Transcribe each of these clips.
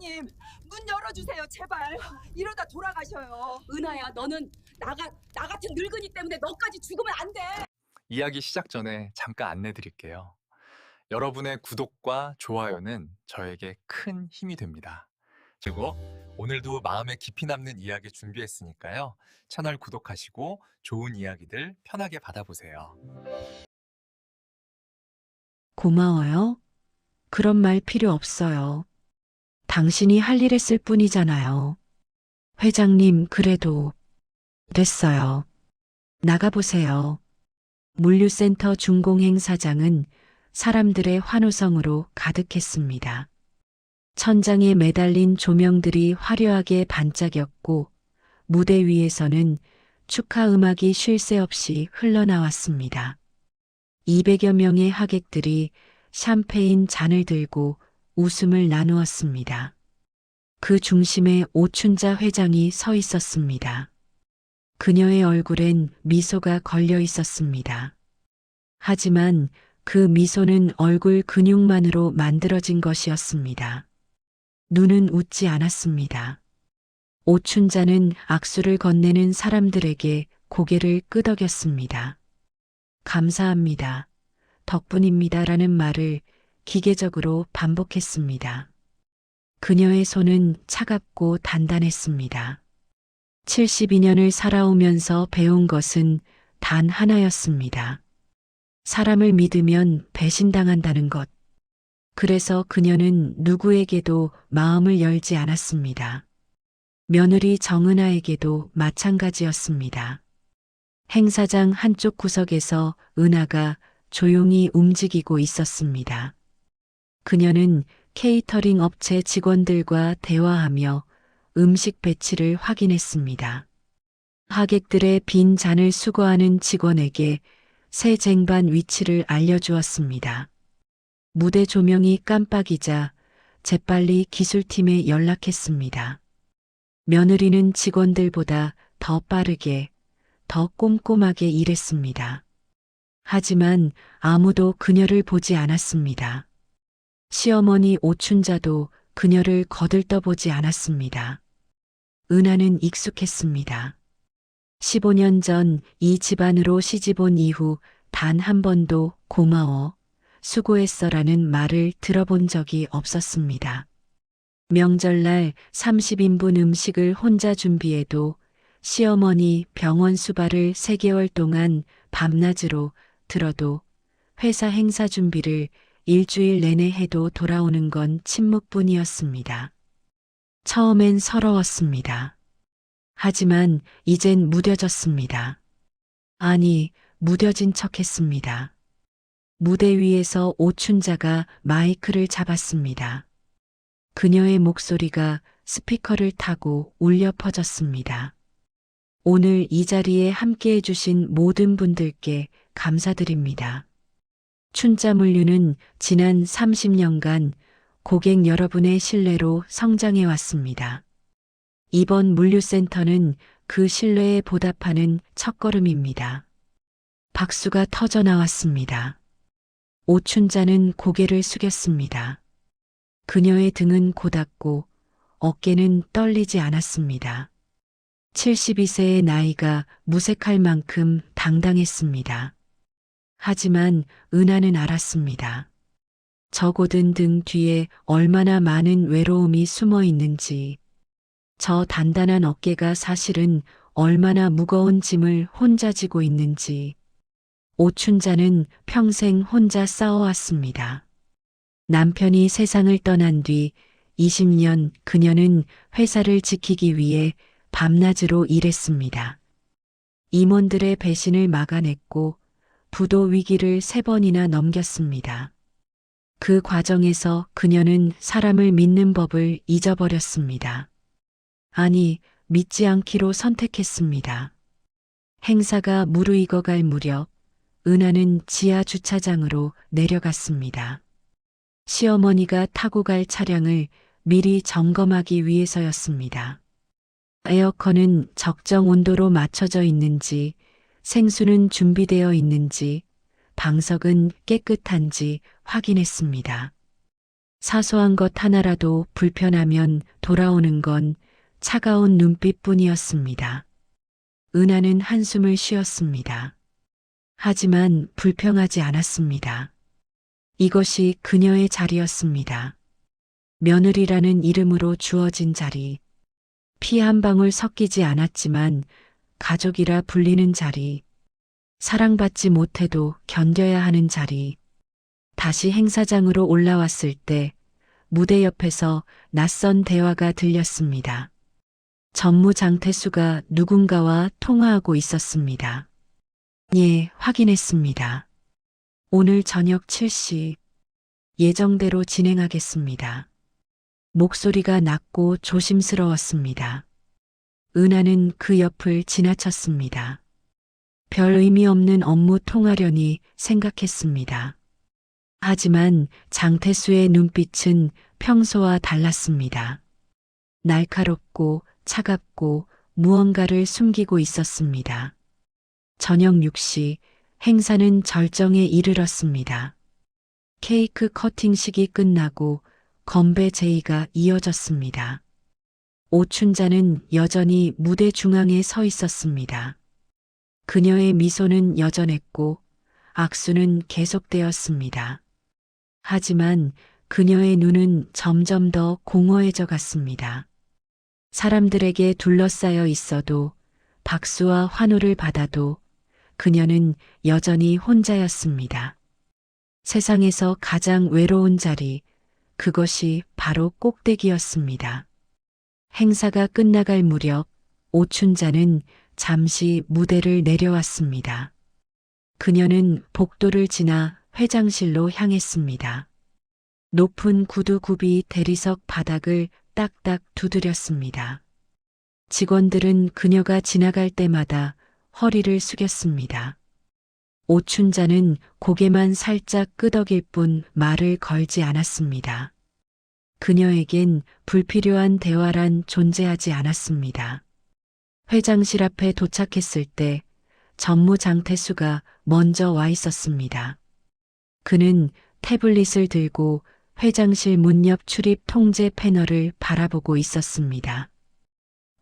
회장님, 문 열어주세요, 제발. 이러다 돌아가셔요. 은하야, 너는 나 같은 늙은이 때문에 너까지 죽으면 안 돼. 이야기 시작 전에 잠깐 안내 드릴게요. 여러분의 구독과 좋아요는 저에게 큰 힘이 됩니다. 그리고 오늘도 마음에 깊이 남는 이야기 준비했으니까요. 채널 구독하시고 좋은 이야기들 편하게 받아보세요. 고마워요. 그런 말 필요 없어요. 당신이 할 일 했을 뿐이잖아요. 회장님, 그래도 됐어요. 나가보세요. 물류센터 중공행 사장은 사람들의 환호성으로 가득했습니다. 천장에 매달린 조명들이 화려하게 반짝였고 무대 위에서는 축하 음악이 쉴 새 없이 흘러나왔습니다. 200여 명의 하객들이 샴페인 잔을 들고 웃음을 나누었습니다. 그 중심에 오춘자 회장이 서 있었습니다. 그녀의 얼굴엔 미소가 걸려 있었습니다. 하지만 그 미소는 얼굴 근육만으로 만들어진 것이었습니다. 눈은 웃지 않았습니다. 오춘자는 악수를 건네는 사람들에게 고개를 끄덕였습니다. 감사합니다. 덕분입니다라는 말을 기계적으로 반복했습니다. 그녀의 손은 차갑고 단단했습니다. 72년을 살아오면서 배운 것은 단 하나였습니다. 사람을 믿으면 배신당한다는 것. 그래서 그녀는 누구에게도 마음을 열지 않았습니다. 며느리 정은아에게도 마찬가지였습니다. 행사장 한쪽 구석에서 은하가 조용히 움직이고 있었습니다. 그녀는 케이터링 업체 직원들과 대화하며 음식 배치를 확인했습니다. 하객들의 빈 잔을 수거하는 직원에게 새 쟁반 위치를 알려주었습니다. 무대 조명이 깜빡이자 재빨리 기술팀에 연락했습니다. 며느리는 직원들보다 더 빠르게, 더 꼼꼼하게 일했습니다. 하지만 아무도 그녀를 보지 않았습니다. 시어머니 오춘자도 그녀를 거들떠보지 않았습니다. 은하는 익숙했습니다. 15년 전 이 집안으로 시집온 이후 단 한 번도 고마워, 수고했어라는 말을 들어본 적이 없었습니다. 명절날 30인분 음식을 혼자 준비해도 시어머니 병원 수발을 3개월 동안 밤낮으로 들어도 회사 행사 준비를 일주일 내내 해도 돌아오는 건 침묵뿐이었습니다. 처음엔 서러웠습니다. 하지만 이젠 무뎌졌습니다. 아니, 무뎌진 척했습니다. 무대 위에서 오춘자가 마이크를 잡았습니다. 그녀의 목소리가 스피커를 타고 울려 퍼졌습니다. 오늘 이 자리에 함께해 주신 모든 분들께 감사드립니다. 춘자물류는 지난 30년간 고객 여러분의 신뢰로 성장해 왔습니다. 이번 물류센터는 그 신뢰에 보답하는 첫걸음입니다. 박수가 터져 나왔습니다. 오춘자는 고개를 숙였습니다. 그녀의 등은 고닫고 어깨는 떨리지 않았습니다. 72세의 나이가 무색할 만큼 당당했습니다. 하지만 은하는 알았습니다. 저 고든 등 뒤에 얼마나 많은 외로움이 숨어 있는지, 저 단단한 어깨가 사실은 얼마나 무거운 짐을 혼자 지고 있는지. 오춘자는 평생 혼자 싸워왔습니다. 남편이 세상을 떠난 뒤 20년 그녀는 회사를 지키기 위해 밤낮으로 일했습니다. 임원들의 배신을 막아냈고 부도 위기를 3번이나 넘겼습니다. 그 과정에서 그녀는 사람을 믿는 법을 잊어버렸습니다. 아니, 믿지 않기로 선택했습니다. 행사가 무르익어갈 무렵 은하는 지하 주차장으로 내려갔습니다. 시어머니가 타고 갈 차량을 미리 점검하기 위해서였습니다. 에어컨은 적정 온도로 맞춰져 있는지, 생수는 준비되어 있는지, 방석은 깨끗한지 확인했습니다. 사소한 것 하나라도 불편하면 돌아오는 건 차가운 눈빛뿐이었습니다. 은하는 한숨을 쉬었습니다. 하지만 불평하지 않았습니다. 이것이 그녀의 자리였습니다. 며느리라는 이름으로 주어진 자리. 피 한 방울 섞이지 않았지만 가족이라 불리는 자리. 사랑받지 못해도 견뎌야 하는 자리. 다시 행사장으로 올라왔을 때 무대 옆에서 낯선 대화가 들렸습니다. 전무 장태수가 누군가와 통화하고 있었습니다. 예, 확인했습니다. 오늘 저녁 7시 예정대로 진행하겠습니다. 목소리가 낮고 조심스러웠습니다. 은하는 그 옆을 지나쳤습니다. 별 의미 없는 업무 통화려니 생각했습니다. 하지만 장태수의 눈빛은 평소와 달랐습니다. 날카롭고 차갑고 무언가를 숨기고 있었습니다. 저녁 6시 행사는 절정에 이르렀습니다. 케이크 커팅식이 끝나고 건배 제의가 이어졌습니다. 오춘자는 여전히 무대 중앙에 서 있었습니다. 그녀의 미소는 여전했고 악수는 계속되었습니다. 하지만 그녀의 눈은 점점 더 공허해져 갔습니다. 사람들에게 둘러싸여 있어도 박수와 환호를 받아도 그녀는 여전히 혼자였습니다. 세상에서 가장 외로운 자리, 그것이 바로 꼭대기였습니다. 행사가 끝나갈 무렵 오춘자는 잠시 무대를 내려왔습니다. 그녀는 복도를 지나 회장실로 향했습니다. 높은 구두굽이 대리석 바닥을 딱딱 두드렸습니다. 직원들은 그녀가 지나갈 때마다 허리를 숙였습니다. 오춘자는 고개만 살짝 끄덕일 뿐 말을 걸지 않았습니다. 그녀에겐 불필요한 대화란 존재하지 않았습니다. 회장실 앞에 도착했을 때 전무 장태수가 먼저 와 있었습니다. 그는 태블릿을 들고 회장실 문 옆 출입 통제 패널을 바라보고 있었습니다.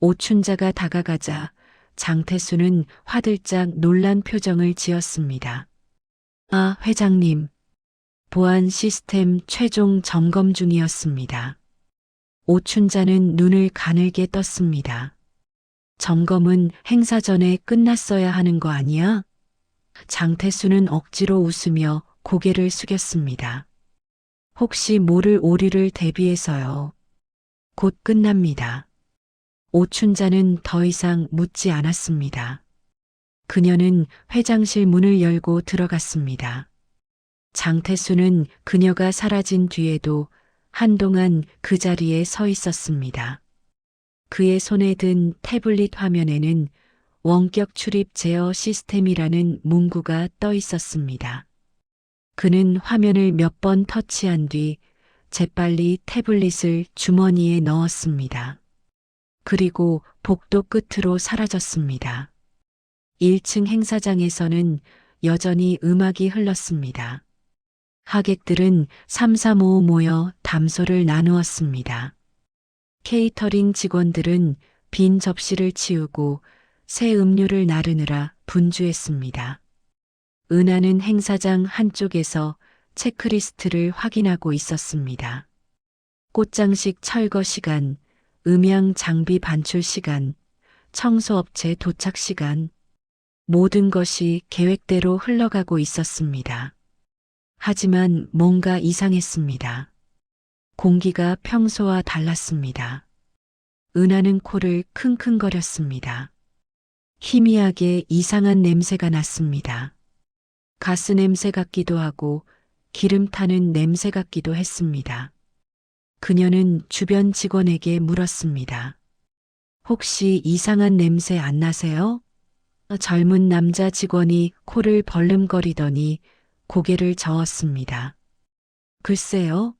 오춘자가 다가가자 장태수는 화들짝 놀란 표정을 지었습니다. 아, 회장님. 보안 시스템 최종 점검 중이었습니다. 오춘자는 눈을 가늘게 떴습니다. 점검은 행사 전에 끝났어야 하는 거 아니야? 장태수는 억지로 웃으며 고개를 숙였습니다. 혹시 모를 오류를 대비해서요. 곧 끝납니다. 오춘자는 더 이상 묻지 않았습니다. 그녀는 회장실 문을 열고 들어갔습니다. 장태수는 그녀가 사라진 뒤에도 한동안 그 자리에 서 있었습니다. 그의 손에 든 태블릿 화면에는 원격 출입 제어 시스템이라는 문구가 떠 있었습니다. 그는 화면을 몇 번 터치한 뒤 재빨리 태블릿을 주머니에 넣었습니다. 그리고 복도 끝으로 사라졌습니다. 1층 행사장에서는 여전히 음악이 흘렀습니다. 하객들은 삼삼오오 모여 담소를 나누었습니다. 케이터링 직원들은 빈 접시를 치우고 새 음료를 나르느라 분주했습니다. 은하는 행사장 한쪽에서 체크리스트를 확인하고 있었습니다. 꽃장식 철거 시간, 음향 장비 반출 시간, 청소업체 도착 시간, 모든 것이 계획대로 흘러가고 있었습니다. 하지만 뭔가 이상했습니다. 공기가 평소와 달랐습니다. 은하는 코를 킁킁거렸습니다. 희미하게 이상한 냄새가 났습니다. 가스 냄새 같기도 하고 기름 타는 냄새 같기도 했습니다. 그녀는 주변 직원에게 물었습니다. 혹시 이상한 냄새 안 나세요? 젊은 남자 직원이 코를 벌름거리더니 고개를 저었습니다. 글쎄요.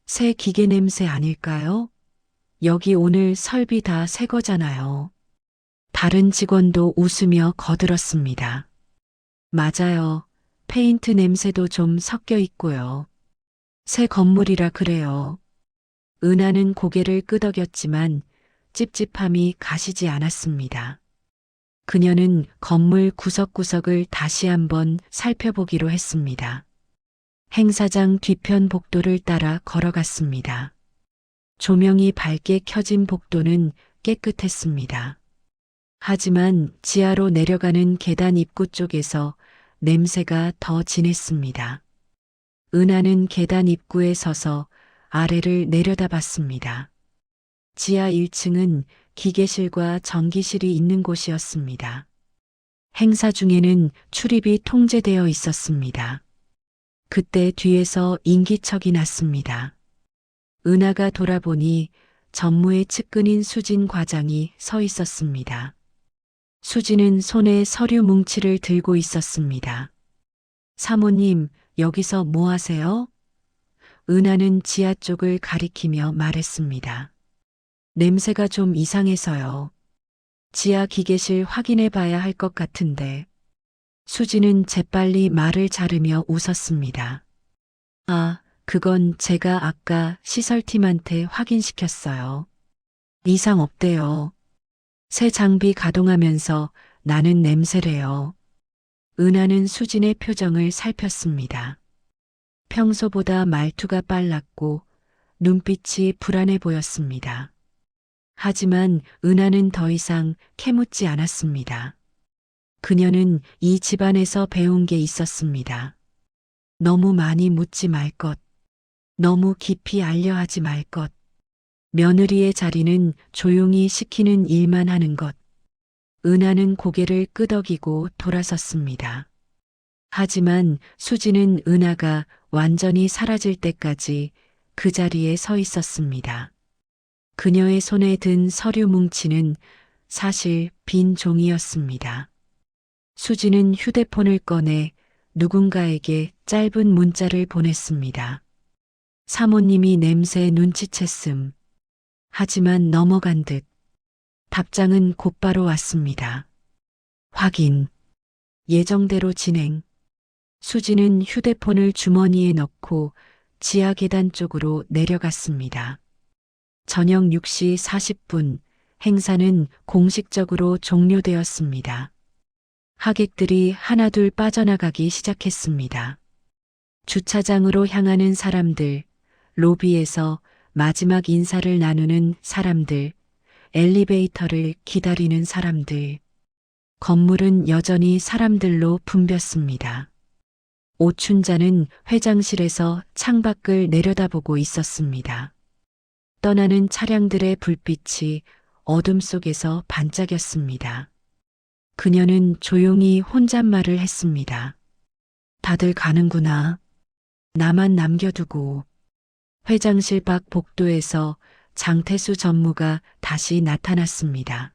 새 기계 냄새 아닐까요? 여기 오늘 설비 다 새 거잖아요. 다른 직원도 웃으며 거들었습니다. 맞아요. 페인트 냄새도 좀 섞여 있고요. 새 건물이라 그래요. 은하는 고개를 끄덕였지만 찝찝함이 가시지 않았습니다. 그녀는 건물 구석구석을 다시 한번 살펴보기로 했습니다. 행사장 뒤편 복도를 따라 걸어갔습니다. 조명이 밝게 켜진 복도는 깨끗했습니다. 하지만 지하로 내려가는 계단 입구 쪽에서 냄새가 더 진했습니다. 은하는 계단 입구에 서서 아래를 내려다봤습니다. 지하 1층은 기계실과 전기실이 있는 곳이었습니다. 행사 중에는 출입이 통제되어 있었습니다. 그때 뒤에서 인기척이 났습니다. 은하가 돌아보니 전무의 측근인 수진 과장이 서 있었습니다. 수진은 손에 서류 뭉치를 들고 있었습니다. 사모님, 여기서 뭐 하세요? 은하는 지하 쪽을 가리키며 말했습니다. 냄새가 좀 이상해서요. 지하 기계실 확인해 봐야 할 것 같은데. 수진은 재빨리 말을 자르며 웃었습니다. 아, 그건 제가 아까 시설팀한테 확인시켰어요. 이상 없대요. 새 장비 가동하면서 나는 냄새래요. 은하는 수진의 표정을 살폈습니다. 평소보다 말투가 빨랐고 눈빛이 불안해 보였습니다. 하지만 은하는 더 이상 캐묻지 않았습니다. 그녀는 이 집안에서 배운 게 있었습니다. 너무 많이 묻지 말 것. 너무 깊이 알려하지 말 것. 며느리의 자리는 조용히 시키는 일만 하는 것. 은하는 고개를 끄덕이고 돌아섰습니다. 하지만 수지는 은하가 완전히 사라질 때까지 그 자리에 서 있었습니다. 그녀의 손에 든 서류 뭉치는 사실 빈 종이였습니다. 수지는 휴대폰을 꺼내 누군가에게 짧은 문자를 보냈습니다. 사모님이 냄새 눈치챘음. 하지만 넘어간 듯 답장은 곧바로 왔습니다. 확인. 예정대로 진행. 수지는 휴대폰을 주머니에 넣고 지하 계단 쪽으로 내려갔습니다. 저녁 6시 40분 행사는 공식적으로 종료되었습니다. 하객들이 하나둘 빠져나가기 시작했습니다. 주차장으로 향하는 사람들, 로비에서 마지막 인사를 나누는 사람들, 엘리베이터를 기다리는 사람들. 건물은 여전히 사람들로 붐볐습니다. 오춘자는 회장실에서 창밖을 내려다보고 있었습니다. 떠나는 차량들의 불빛이 어둠 속에서 반짝였습니다. 그녀는 조용히 혼잣말을 했습니다. 다들 가는구나. 나만 남겨두고. 회장실 밖 복도에서 장태수 전무가 다시 나타났습니다.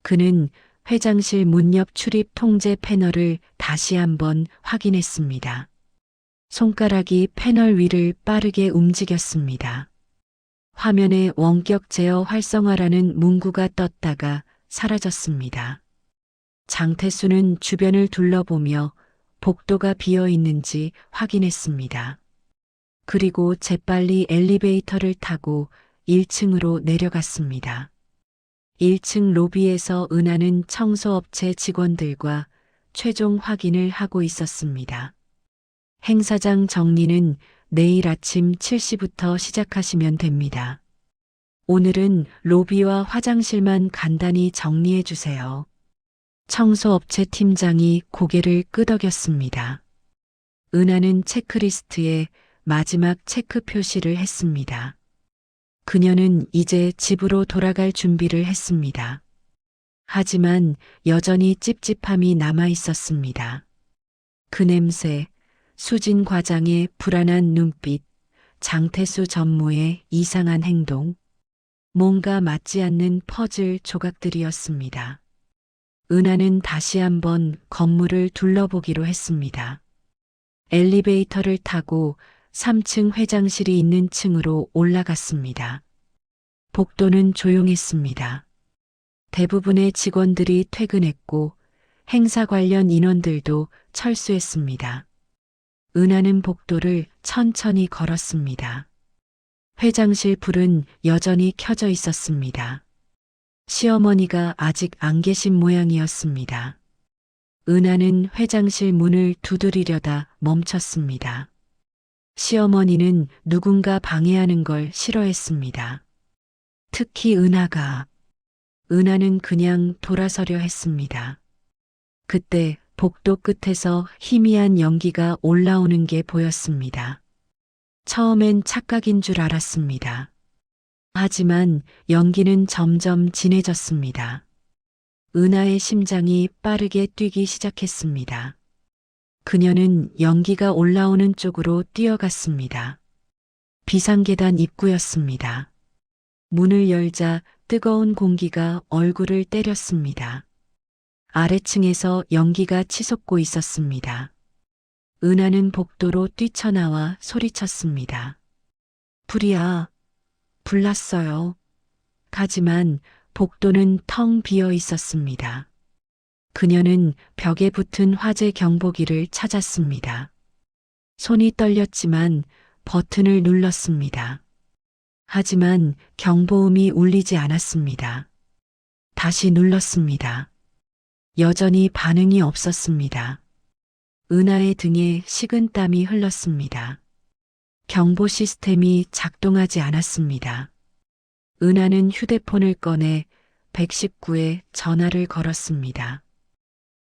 그는 회장실 문 옆 출입 통제 패널을 다시 한번 확인했습니다. 손가락이 패널 위를 빠르게 움직였습니다. 화면에 원격 제어 활성화라는 문구가 떴다가 사라졌습니다. 장태수는 주변을 둘러보며 복도가 비어 있는지 확인했습니다. 그리고 재빨리 엘리베이터를 타고 1층으로 내려갔습니다. 1층 로비에서 은하는 청소업체 직원들과 최종 확인을 하고 있었습니다. 행사장 정리는 내일 아침 7시부터 시작하시면 됩니다. 오늘은 로비와 화장실만 간단히 정리해 주세요. 청소업체 팀장이 고개를 끄덕였습니다. 은하는 체크리스트에 마지막 체크 표시를 했습니다. 그녀는 이제 집으로 돌아갈 준비를 했습니다. 하지만 여전히 찝찝함이 남아 있었습니다. 그 냄새, 수진 과장의 불안한 눈빛, 장태수 전무의 이상한 행동, 뭔가 맞지 않는 퍼즐 조각들이었습니다. 은하는 다시 한번 건물을 둘러보기로 했습니다. 엘리베이터를 타고 3층 회장실이 있는 층으로 올라갔습니다. 복도는 조용했습니다. 대부분의 직원들이 퇴근했고 행사 관련 인원들도 철수했습니다. 은하는 복도를 천천히 걸었습니다. 회장실 불은 여전히 켜져 있었습니다. 시어머니가 아직 안 계신 모양이었습니다. 은하는 회장실 문을 두드리려다 멈췄습니다. 시어머니는 누군가 방해하는 걸 싫어했습니다. 특히 은하가. 은하는 그냥 돌아서려 했습니다. 그때 복도 끝에서 희미한 연기가 올라오는 게 보였습니다. 처음엔 착각인 줄 알았습니다. 하지만 연기는 점점 진해졌습니다. 은하의 심장이 빠르게 뛰기 시작했습니다. 그녀는 연기가 올라오는 쪽으로 뛰어갔습니다. 비상계단 입구였습니다. 문을 열자 뜨거운 공기가 얼굴을 때렸습니다. 아래층에서 연기가 치솟고 있었습니다. 은하는 복도로 뛰쳐나와 소리쳤습니다. 불이야, 불났어요. 하지만 복도는 텅 비어 있었습니다. 그녀는 벽에 붙은 화재 경보기를 찾았습니다. 손이 떨렸지만 버튼을 눌렀습니다. 하지만 경보음이 울리지 않았습니다. 다시 눌렀습니다. 여전히 반응이 없었습니다. 은하의 등에 식은땀이 흘렀습니다. 경보 시스템이 작동하지 않았습니다. 은하는 휴대폰을 꺼내 119에 전화를 걸었습니다.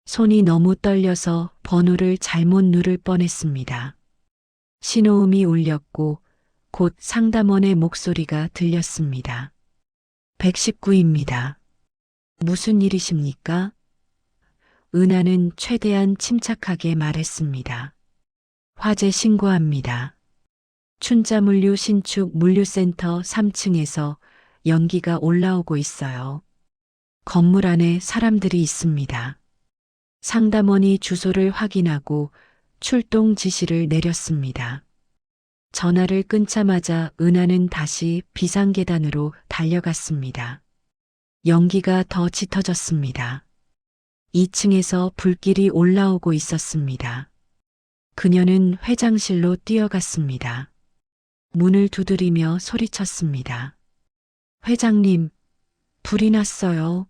손이 너무 떨려서 번호를 잘못 누를 뻔했습니다. 신호음이 울렸고 곧 상담원의 목소리가 들렸습니다. 119입니다. 무슨 일이십니까? 은하는 최대한 침착하게 말했습니다. 화재 신고합니다. 춘자물류 신축 물류센터 3층에서 연기가 올라오고 있어요. 건물 안에 사람들이 있습니다. 상담원이 주소를 확인하고 출동 지시를 내렸습니다. 전화를 끊자마자 은하는 다시 비상계단으로 달려갔습니다. 연기가 더 짙어졌습니다. 2층에서 불길이 올라오고 있었습니다. 그녀는 회장실로 뛰어갔습니다. 문을 두드리며 소리쳤습니다. 회장님, 불이 났어요.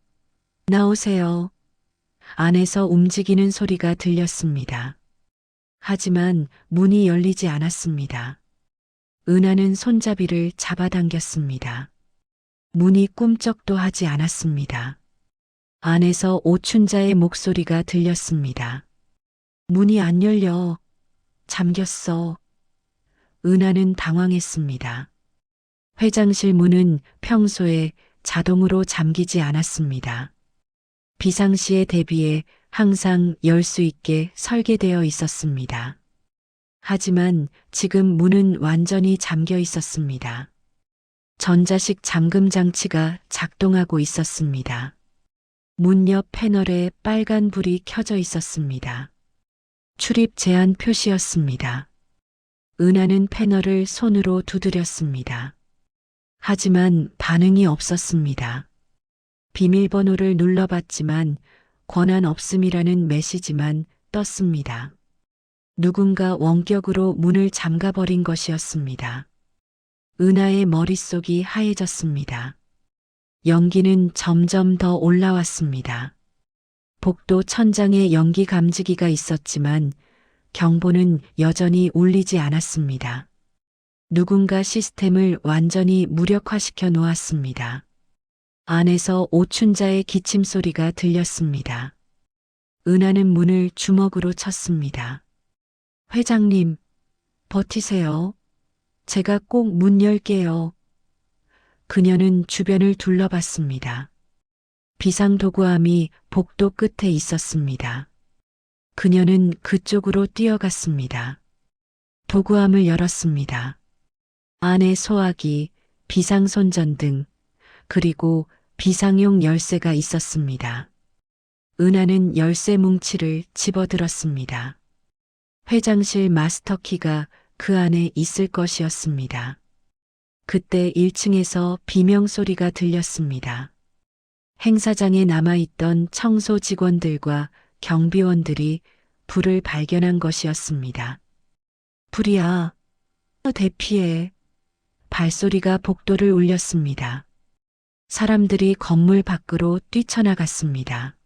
나오세요. 안에서 움직이는 소리가 들렸습니다. 하지만 문이 열리지 않았습니다. 은하는 손잡이를 잡아당겼습니다. 문이 꿈쩍도 하지 않았습니다. 안에서 오춘자의 목소리가 들렸습니다. 문이 안 열려. 잠겼어. 은하는 당황했습니다. 회장실 문은 평소에 자동으로 잠기지 않았습니다. 비상시에 대비해 항상 열 수 있게 설계되어 있었습니다. 하지만 지금 문은 완전히 잠겨 있었습니다. 전자식 잠금 장치가 작동하고 있었습니다. 문 옆 패널에 빨간 불이 켜져 있었습니다. 출입 제한 표시였습니다. 은하는 패널을 손으로 두드렸습니다. 하지만 반응이 없었습니다. 비밀번호를 눌러봤지만 권한 없음이라는 메시지만 떴습니다. 누군가 원격으로 문을 잠가버린 것이었습니다. 은하의 머릿속이 하얘졌습니다. 연기는 점점 더 올라왔습니다. 복도 천장에 연기 감지기가 있었지만 경보는 여전히 울리지 않았습니다. 누군가 시스템을 완전히 무력화시켜 놓았습니다. 안에서 오춘자의 기침 소리가 들렸습니다. 은하는 문을 주먹으로 쳤습니다. 회장님, 버티세요. 제가 꼭 문 열게요. 그녀는 주변을 둘러봤습니다. 비상도구함이 복도 끝에 있었습니다. 그녀는 그쪽으로 뛰어갔습니다. 도구함을 열었습니다. 안에 소화기, 비상손전등, 그리고 비상용 열쇠가 있었습니다. 은하는 열쇠 뭉치를 집어들었습니다. 회장실 마스터키가 그 안에 있을 것이었습니다. 그때 1층에서 비명소리가 들렸습니다. 행사장에 남아있던 청소 직원들과 경비원들이 불을 발견한 것이었습니다. 불이야. 대피해. 발소리가 복도를 울렸습니다. 사람들이 건물 밖으로 뛰쳐나갔습니다.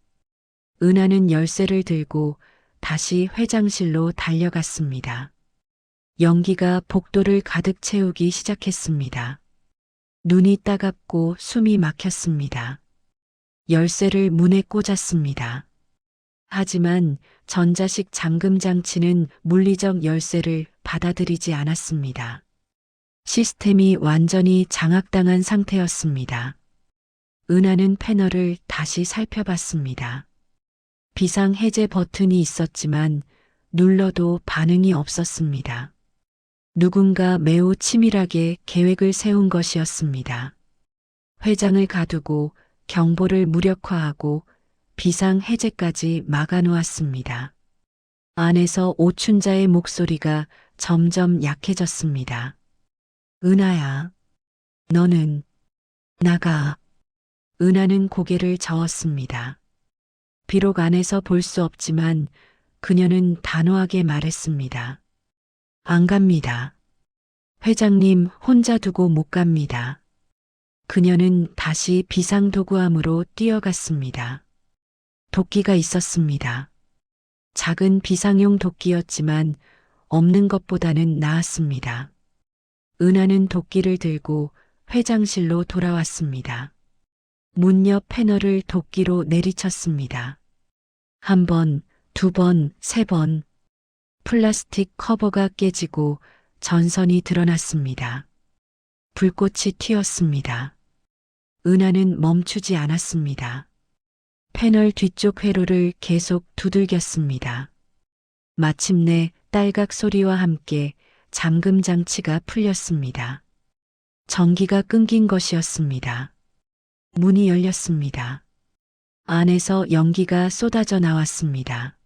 은하는 열쇠를 들고 다시 회장실로 달려갔습니다. 연기가 복도를 가득 채우기 시작했습니다. 눈이 따갑고 숨이 막혔습니다. 열쇠를 문에 꽂았습니다. 하지만 전자식 잠금 장치는 물리적 열쇠를 받아들이지 않았습니다. 시스템이 완전히 장악당한 상태였습니다. 은하는 패널을 다시 살펴봤습니다. 비상 해제 버튼이 있었지만 눌러도 반응이 없었습니다. 누군가 매우 치밀하게 계획을 세운 것이었습니다. 회장을 가두고 경보를 무력화하고 비상 해제까지 막아놓았습니다. 안에서 오춘자의 목소리가 점점 약해졌습니다. 은하야, 너는 나가. 은하는 고개를 저었습니다. 비록 안에서 볼 수 없지만 그녀는 단호하게 말했습니다. 안 갑니다. 회장님 혼자 두고 못 갑니다. 그녀는 다시 비상도구함으로 뛰어갔습니다. 도끼가 있었습니다. 작은 비상용 도끼였지만 없는 것보다는 나았습니다. 은하는 도끼를 들고 회장실로 돌아왔습니다. 문 옆 패널을 도끼로 내리쳤습니다. 한 번, 두 번, 세 번. 플라스틱 커버가 깨지고 전선이 드러났습니다. 불꽃이 튀었습니다. 은하는 멈추지 않았습니다. 패널 뒤쪽 회로를 계속 두들겼습니다. 마침내 딸각 소리와 함께 잠금 장치가 풀렸습니다. 전기가 끊긴 것이었습니다. 문이 열렸습니다. 안에서 연기가 쏟아져 나왔습니다.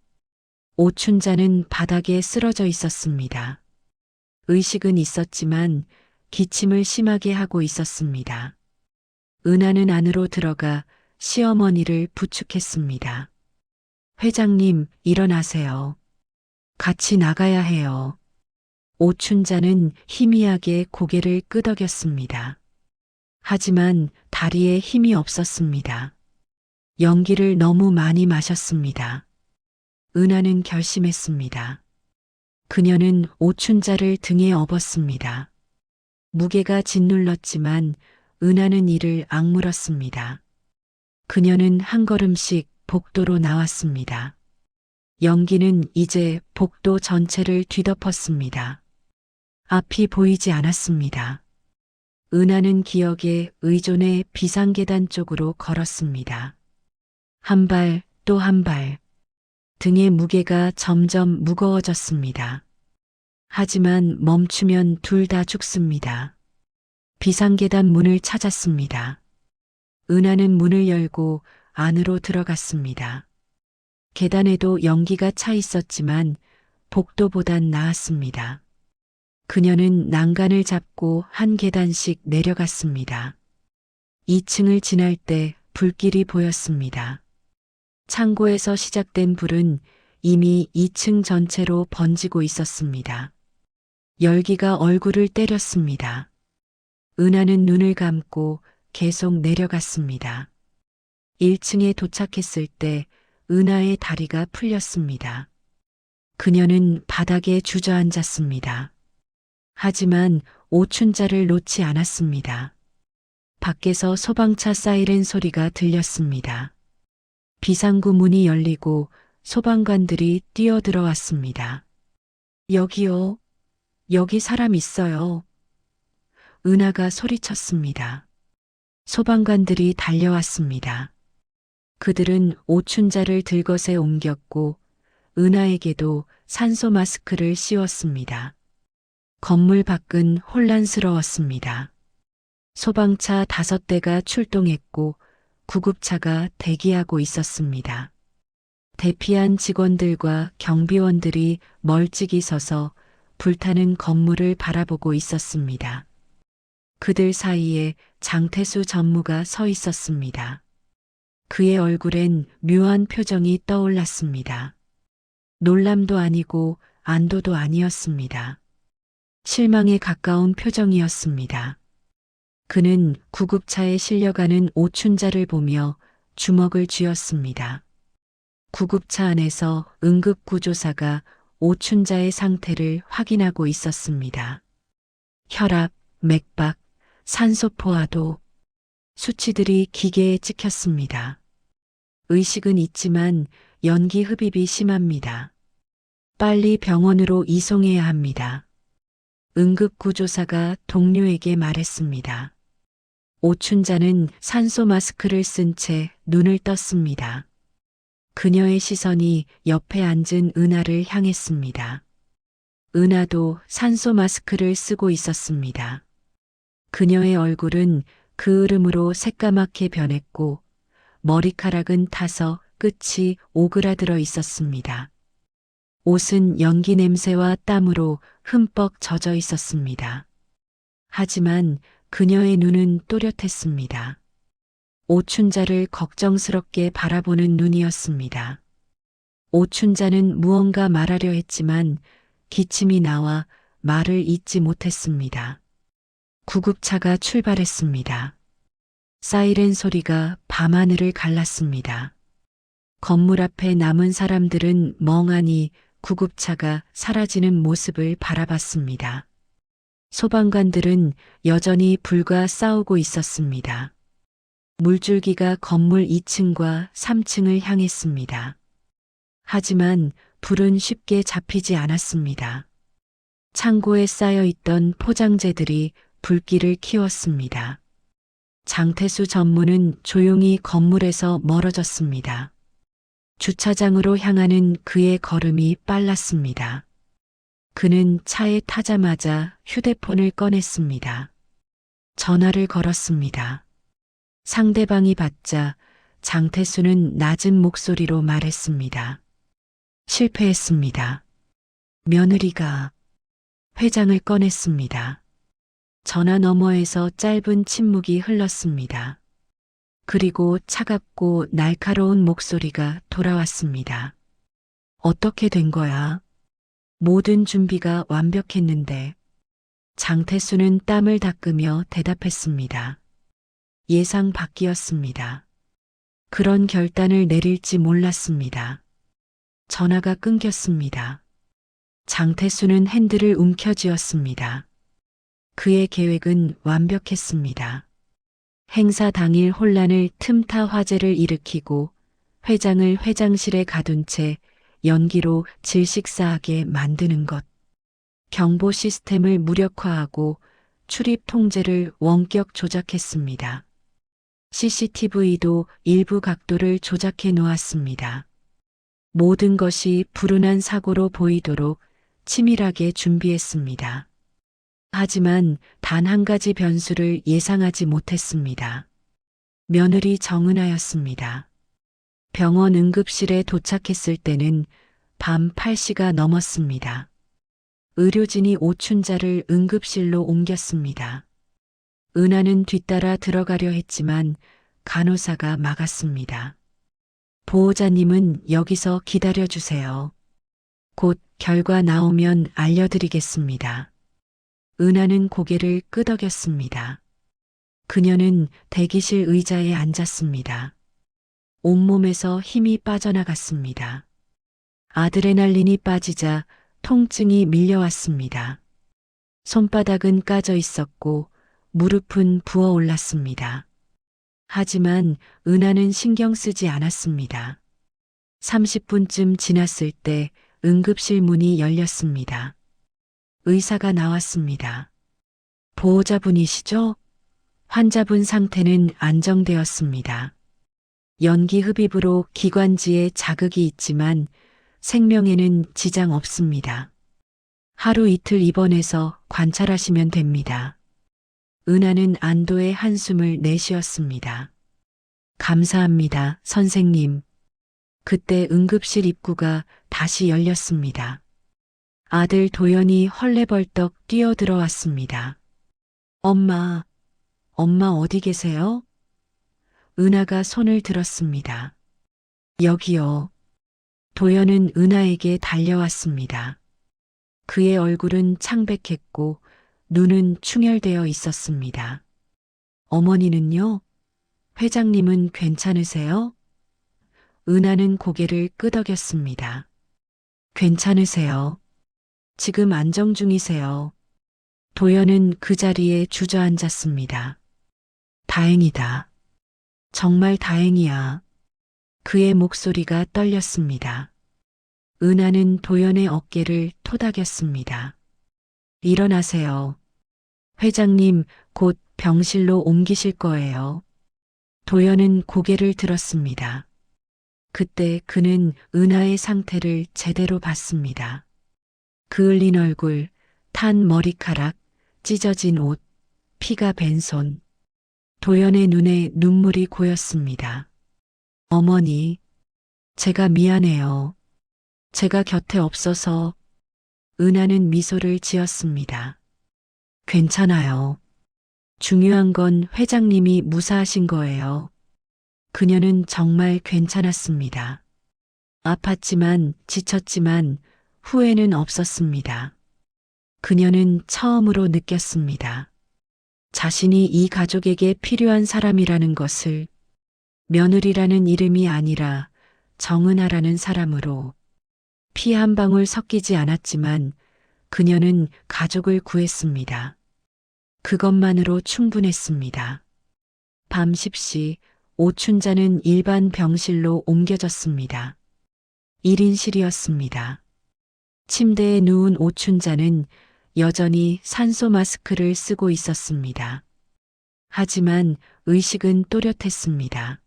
오춘자는 바닥에 쓰러져 있었습니다. 의식은 있었지만 기침을 심하게 하고 있었습니다. 은하는 안으로 들어가 시어머니를 부축했습니다. 회장님, 일어나세요. 같이 나가야 해요. 오춘자는 희미하게 고개를 끄덕였습니다. 하지만 다리에 힘이 없었습니다. 연기를 너무 많이 마셨습니다. 은하는 결심했습니다. 그녀는 오춘자를 등에 업었습니다. 무게가 짓눌렀지만 은하는 이를 악물었습니다. 그녀는 한 걸음씩 복도로 나왔습니다. 연기는 이제 복도 전체를 뒤덮었습니다. 앞이 보이지 않았습니다. 은하는 기억에 의존해 비상계단 쪽으로 걸었습니다. 한 발, 또 한 발. 등의 무게가 점점 무거워졌습니다. 하지만 멈추면 둘 다 죽습니다. 비상계단 문을 찾았습니다. 은하는 문을 열고 안으로 들어갔습니다. 계단에도 연기가 차 있었지만 복도보단 나았습니다. 그녀는 난간을 잡고 한 계단씩 내려갔습니다. 2층을 지날 때 불길이 보였습니다. 창고에서 시작된 불은 이미 2층 전체로 번지고 있었습니다. 열기가 얼굴을 때렸습니다. 은하는 눈을 감고 계속 내려갔습니다. 1층에 도착했을 때 은하의 다리가 풀렸습니다. 그녀는 바닥에 주저앉았습니다. 하지만 오춘자를 놓지 않았습니다. 밖에서 소방차 사이렌 소리가 들렸습니다. 비상구 문이 열리고 소방관들이 뛰어들어왔습니다. 여기요. 여기 사람 있어요. 은하가 소리쳤습니다. 소방관들이 달려왔습니다. 그들은 오춘자를 들것에 옮겼고 은하에게도 산소 마스크를 씌웠습니다. 건물 밖은 혼란스러웠습니다. 소방차 5대가 출동했고 구급차가 대기하고 있었습니다. 대피한 직원들과 경비원들이 멀찍이 서서 불타는 건물을 바라보고 있었습니다. 그들 사이에 장태수 전무가 서 있었습니다. 그의 얼굴엔 묘한 표정이 떠올랐습니다. 놀람도 아니고 안도도 아니었습니다. 실망에 가까운 표정이었습니다. 그는 구급차에 실려가는 오춘자를 보며 주먹을 쥐었습니다. 구급차 안에서 응급구조사가 오춘자의 상태를 확인하고 있었습니다. 혈압, 맥박, 산소 포화도, 수치들이 기계에 찍혔습니다. 의식은 있지만 연기 흡입이 심합니다. 빨리 병원으로 이송해야 합니다. 응급구조사가 동료에게 말했습니다. 오춘자는 산소 마스크를 쓴 채 눈을 떴습니다. 그녀의 시선이 옆에 앉은 은하를 향했습니다. 은하도 산소 마스크를 쓰고 있었습니다. 그녀의 얼굴은 그을음으로 새까맣게 변했고 머리카락은 타서 끝이 오그라들어 있었습니다. 옷은 연기 냄새와 땀으로 흠뻑 젖어 있었습니다. 하지만 그녀의 눈은 또렷했습니다. 오춘자를 걱정스럽게 바라보는 눈이었습니다. 오춘자는 무언가 말하려 했지만 기침이 나와 말을 잇지 못했습니다. 구급차가 출발했습니다. 사이렌 소리가 밤하늘을 갈랐습니다. 건물 앞에 남은 사람들은 멍하니 구급차가 사라지는 모습을 바라봤습니다. 소방관들은 여전히 불과 싸우고 있었습니다. 물줄기가 건물 2층과 3층을 향했습니다. 하지만 불은 쉽게 잡히지 않았습니다. 창고에 쌓여 있던 포장재들이 불길을 키웠습니다. 장태수 전무는 조용히 건물에서 멀어졌습니다. 주차장으로 향하는 그의 걸음이 빨랐습니다. 그는 차에 타자마자 휴대폰을 꺼냈습니다. 전화를 걸었습니다. 상대방이 받자 장태수는 낮은 목소리로 말했습니다. 실패했습니다. 며느리가 회장을 꺼냈습니다. 전화 너머에서 짧은 침묵이 흘렀습니다. 그리고 차갑고 날카로운 목소리가 돌아왔습니다. 어떻게 된 거야? 모든 준비가 완벽했는데. 장태수는 땀을 닦으며 대답했습니다. 예상 밖이었습니다. 그런 결단을 내릴지 몰랐습니다. 전화가 끊겼습니다. 장태수는 핸들을 움켜쥐었습니다. 그의 계획은 완벽했습니다. 행사 당일 혼란을 틈타 화재를 일으키고 회장을 회장실에 가둔 채 연기로 질식사하게 만드는 것. 경보 시스템을 무력화하고 출입 통제를 원격 조작했습니다. CCTV도 일부 각도를 조작해 놓았습니다. 모든 것이 불운한 사고로 보이도록 치밀하게 준비했습니다. 하지만 단 한 가지 변수를 예상하지 못했습니다. 며느리 정은하였습니다. 병원 응급실에 도착했을 때는 밤 8시가 넘었습니다. 의료진이 오춘자를 응급실로 옮겼습니다. 은하는 뒤따라 들어가려 했지만 간호사가 막았습니다. 보호자님은 여기서 기다려주세요. 곧 결과 나오면 알려드리겠습니다. 은하는 고개를 끄덕였습니다. 그녀는 대기실 의자에 앉았습니다. 온몸에서 힘이 빠져나갔습니다. 아드레날린이 빠지자 통증이 밀려왔습니다. 손바닥은 까져 있었고 무릎은 부어올랐습니다. 하지만 은하는 신경 쓰지 않았습니다. 30분쯤 지났을 때 응급실 문이 열렸습니다. 의사가 나왔습니다. 보호자분이시죠? 환자분 상태는 안정되었습니다. 연기 흡입으로 기관지에 자극이 있지만 생명에는 지장 없습니다. 하루 이틀 입원해서 관찰하시면 됩니다. 은하는 안도의 한숨을 내쉬었습니다. 감사합니다, 선생님. 그때 응급실 입구가 다시 열렸습니다. 아들 도연이 헐레벌떡 뛰어들어왔습니다. 엄마 어디 계세요? 은하가 손을 들었습니다. 여기요. 도연은 은하에게 달려왔습니다. 그의 얼굴은 창백했고 눈은 충혈되어 있었습니다. 어머니는요? 회장님은 괜찮으세요? 은하는 고개를 끄덕였습니다. 괜찮으세요. 지금 안정 중이세요. 도연은 그 자리에 주저앉았습니다. 다행이다. 정말 다행이야. 그의 목소리가 떨렸습니다. 은하는 도연의 어깨를 토닥였습니다. 일어나세요. 회장님, 곧 병실로 옮기실 거예요. 도연은 고개를 들었습니다. 그때 그는 은하의 상태를 제대로 봤습니다. 그을린 얼굴, 탄 머리카락, 찢어진 옷, 피가 밴 손. 도연의 눈에 눈물이 고였습니다. 어머니, 제가 미안해요. 제가 곁에 없어서. 은하는 미소를 지었습니다. 괜찮아요. 중요한 건 회장님이 무사하신 거예요. 그녀는 정말 괜찮았습니다. 아팠지만 지쳤지만 후회는 없었습니다. 그녀는 처음으로 느꼈습니다. 자신이 이 가족에게 필요한 사람이라는 것을, 며느리라는 이름이 아니라 정은하라는 사람으로. 피 한 방울 섞이지 않았지만 그녀는 가족을 구했습니다. 그것만으로 충분했습니다. 밤 10시 오춘자는 일반 병실로 옮겨졌습니다. 1인실이었습니다. 침대에 누운 오춘자는 여전히 산소 마스크를 쓰고 있었습니다. 하지만 의식은 또렷했습니다.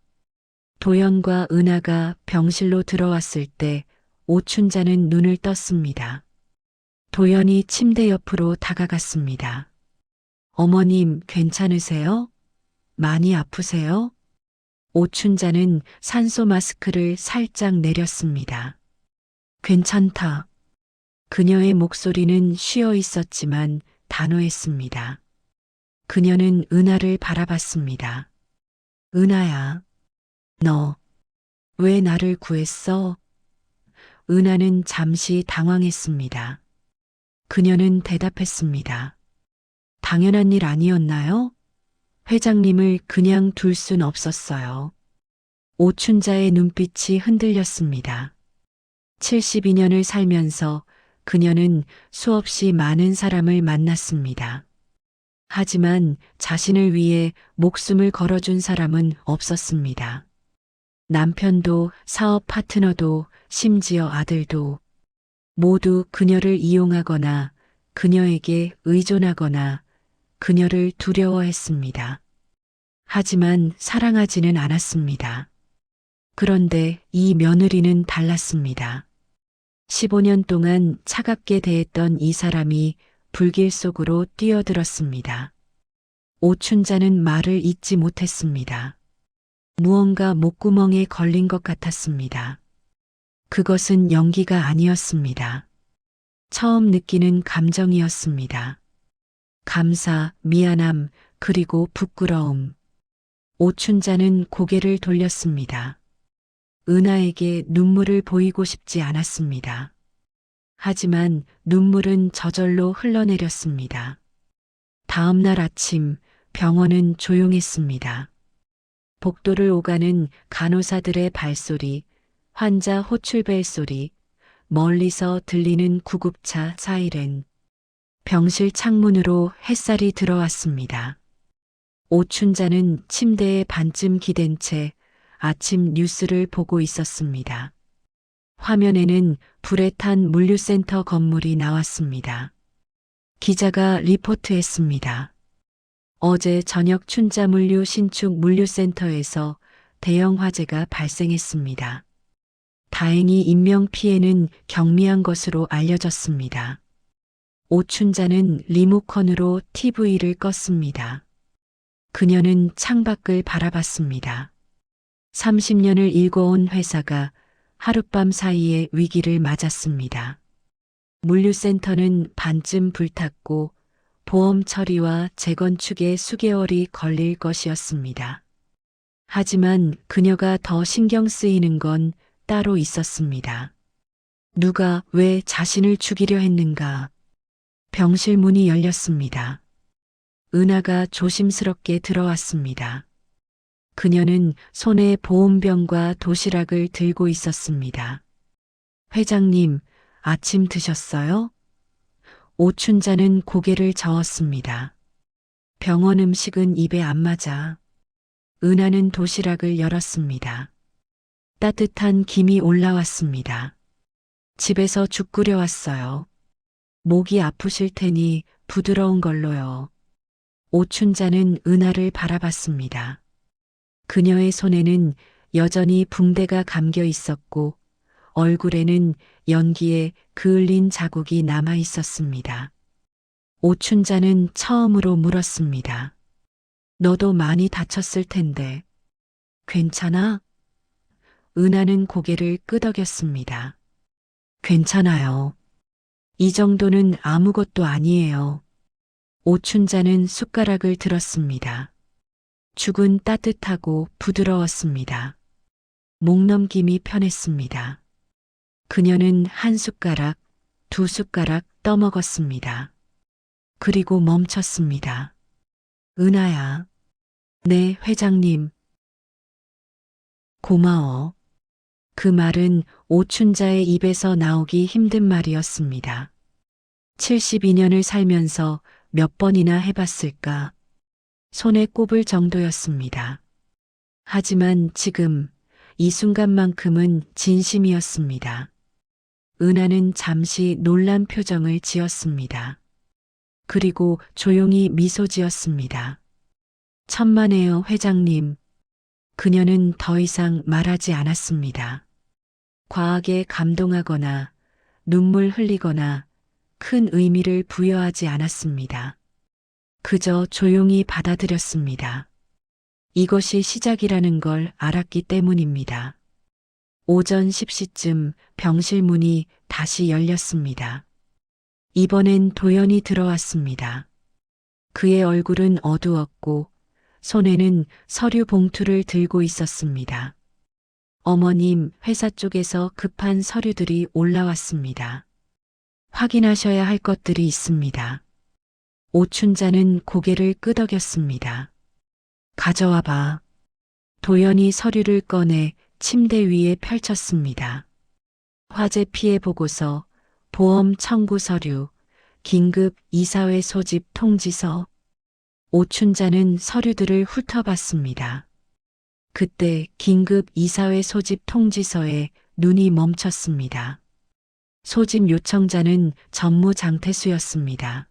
도연과 은하가 병실로 들어왔을 때 오춘자는 눈을 떴습니다. 도연이 침대 옆으로 다가갔습니다. 어머님, 괜찮으세요? 많이 아프세요? 오춘자는 산소 마스크를 살짝 내렸습니다. 괜찮다. 그녀의 목소리는 쉬어 있었지만 단호했습니다. 그녀는 은하를 바라봤습니다. 은하야, 너 왜 나를 구했어? 은하는 잠시 당황했습니다. 그녀는 대답했습니다. 당연한 일 아니었나요? 회장님을 그냥 둘 순 없었어요. 오춘자의 눈빛이 흔들렸습니다. 72년을 살면서 그녀는 수없이 많은 사람을 만났습니다. 하지만 자신을 위해 목숨을 걸어준 사람은 없었습니다. 남편도 사업 파트너도 심지어 아들도 모두 그녀를 이용하거나 그녀에게 의존하거나 그녀를 두려워했습니다. 하지만 사랑하지는 않았습니다. 그런데 이 며느리는 달랐습니다. 15년 동안 차갑게 대했던 이 사람이 불길 속으로 뛰어들었습니다. 오춘자는 말을 잇지 못했습니다. 무언가 목구멍에 걸린 것 같았습니다. 그것은 연기가 아니었습니다. 처음 느끼는 감정이었습니다. 감사, 미안함, 그리고 부끄러움. 오춘자는 고개를 돌렸습니다. 은하에게 눈물을 보이고 싶지 않았습니다. 하지만 눈물은 저절로 흘러내렸습니다. 다음 날 아침 병원은 조용했습니다. 복도를 오가는 간호사들의 발소리, 환자 호출벨 소리, 멀리서 들리는 구급차 사이렌. 병실 창문으로 햇살이 들어왔습니다. 오춘자는 침대에 반쯤 기댄 채 아침 뉴스를 보고 있었습니다. 화면에는 불에 탄 물류센터 건물이 나왔습니다. 기자가 리포트했습니다. 어제 저녁 춘자물류 신축 물류센터에서 대형 화재가 발생했습니다. 다행히 인명피해는 경미한 것으로 알려졌습니다. 오춘자는 리모컨으로 TV를 껐습니다. 그녀는 창밖을 바라봤습니다. 30년을 일궈온 회사가 하룻밤 사이에 위기를 맞았습니다. 물류센터는 반쯤 불탔고 보험 처리와 재건축에 수개월이 걸릴 것이었습니다. 하지만 그녀가 더 신경 쓰이는 건 따로 있었습니다. 누가 왜 자신을 죽이려 했는가? 병실 문이 열렸습니다. 은하가 조심스럽게 들어왔습니다. 그녀는 손에 보온병과 도시락을 들고 있었습니다. 회장님, 아침 드셨어요? 오춘자는 고개를 저었습니다. 병원 음식은 입에 안 맞아. 은하는 도시락을 열었습니다. 따뜻한 김이 올라왔습니다. 집에서 죽 끓여왔어요. 목이 아프실 테니 부드러운 걸로요. 오춘자는 은하를 바라봤습니다. 그녀의 손에는 여전히 붕대가 감겨 있었고 얼굴에는 연기에 그을린 자국이 남아 있었습니다. 오춘자는 처음으로 물었습니다. 너도 많이 다쳤을 텐데 괜찮아? 은하는 고개를 끄덕였습니다. 괜찮아요. 이 정도는 아무것도 아니에요. 오춘자는 숟가락을 들었습니다. 죽은 따뜻하고 부드러웠습니다. 목 넘김이 편했습니다. 그녀는 한 숟가락, 두 숟가락 떠먹었습니다. 그리고 멈췄습니다. 은하야. 네, 회장님. 고마워. 그 말은 오춘자의 입에서 나오기 힘든 말이었습니다. 72년을 살면서 몇 번이나 해봤을까? 손에 꼽을 정도였습니다. 하지만 지금 이 순간만큼은 진심이었습니다. 은하는 잠시 놀란 표정을 지었습니다. 그리고 조용히 미소 지었습니다. 천만에요, 회장님. 그녀는 더 이상 말하지 않았습니다. 과하게 감동하거나 눈물 흘리거나 큰 의미를 부여하지 않았습니다. 그저 조용히 받아들였습니다. 이것이 시작이라는 걸 알았기 때문입니다. 오전 10시쯤 병실 문이 다시 열렸습니다. 이번엔 도연이 들어왔습니다. 그의 얼굴은 어두웠고 손에는 서류 봉투를 들고 있었습니다. 어머님, 회사 쪽에서 급한 서류들이 올라왔습니다. 확인하셔야 할 것들이 있습니다. 오춘자는 고개를 끄덕였습니다. 가져와 봐. 도연이 서류를 꺼내 침대 위에 펼쳤습니다. 화재 피해 보고서, 보험 청구 서류, 긴급 이사회 소집 통지서. 오춘자는 서류들을 훑어봤습니다. 그때 긴급 이사회 소집 통지서에 눈이 멈췄습니다. 소집 요청자는 전무 장태수였습니다.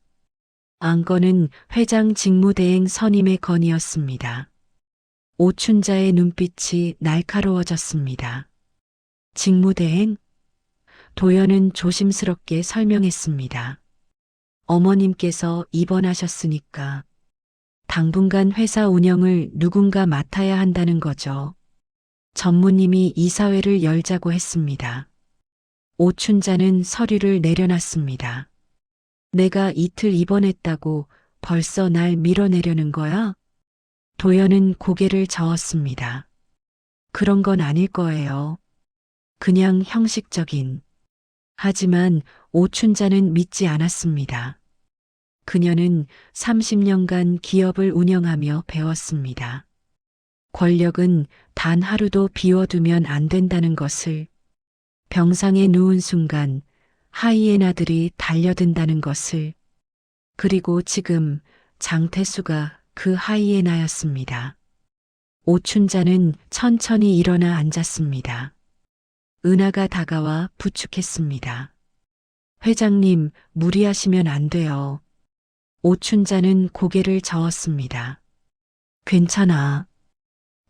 안건은 회장 직무대행 선임의 건이었습니다. 오춘자의 눈빛이 날카로워졌습니다. 직무대행? 도연은 조심스럽게 설명했습니다. 어머님께서 입원하셨으니까 당분간 회사 운영을 누군가 맡아야 한다는 거죠. 전무님이 이사회를 열자고 했습니다. 오춘자는 서류를 내려놨습니다. 내가 이틀 입원했다고 벌써 날 밀어내려는 거야? 도연은 고개를 저었습니다. 그런 건 아닐 거예요. 그냥 형식적인. 하지만 오춘자는 믿지 않았습니다. 그녀는 30년간 기업을 운영하며 배웠습니다. 권력은 단 하루도 비워두면 안 된다는 것을, 병상에 누운 순간 하이에나들이 달려든다는 것을, 그리고 지금 장태수가 그 하이에나였습니다. 오춘자는 천천히 일어나 앉았습니다. 은하가 다가와 부축했습니다. 회장님, 무리하시면 안 돼요. 오춘자는 고개를 저었습니다. 괜찮아.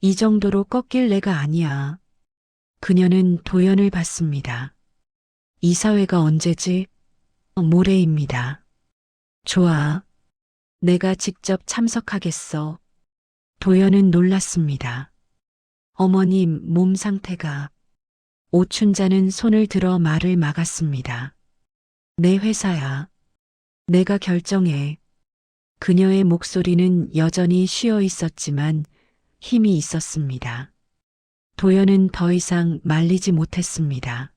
이 정도로 꺾일 내가 아니야. 그녀는 도연을 봤습니다. 이사회가 언제지? 모레입니다. 좋아. 내가 직접 참석하겠어. 도연은 놀랐습니다. 어머님 몸 상태가. 오춘자는 손을 들어 말을 막았습니다. 내 회사야. 내가 결정해. 그녀의 목소리는 여전히 쉬어 있었지만 힘이 있었습니다. 도연은 더 이상 말리지 못했습니다.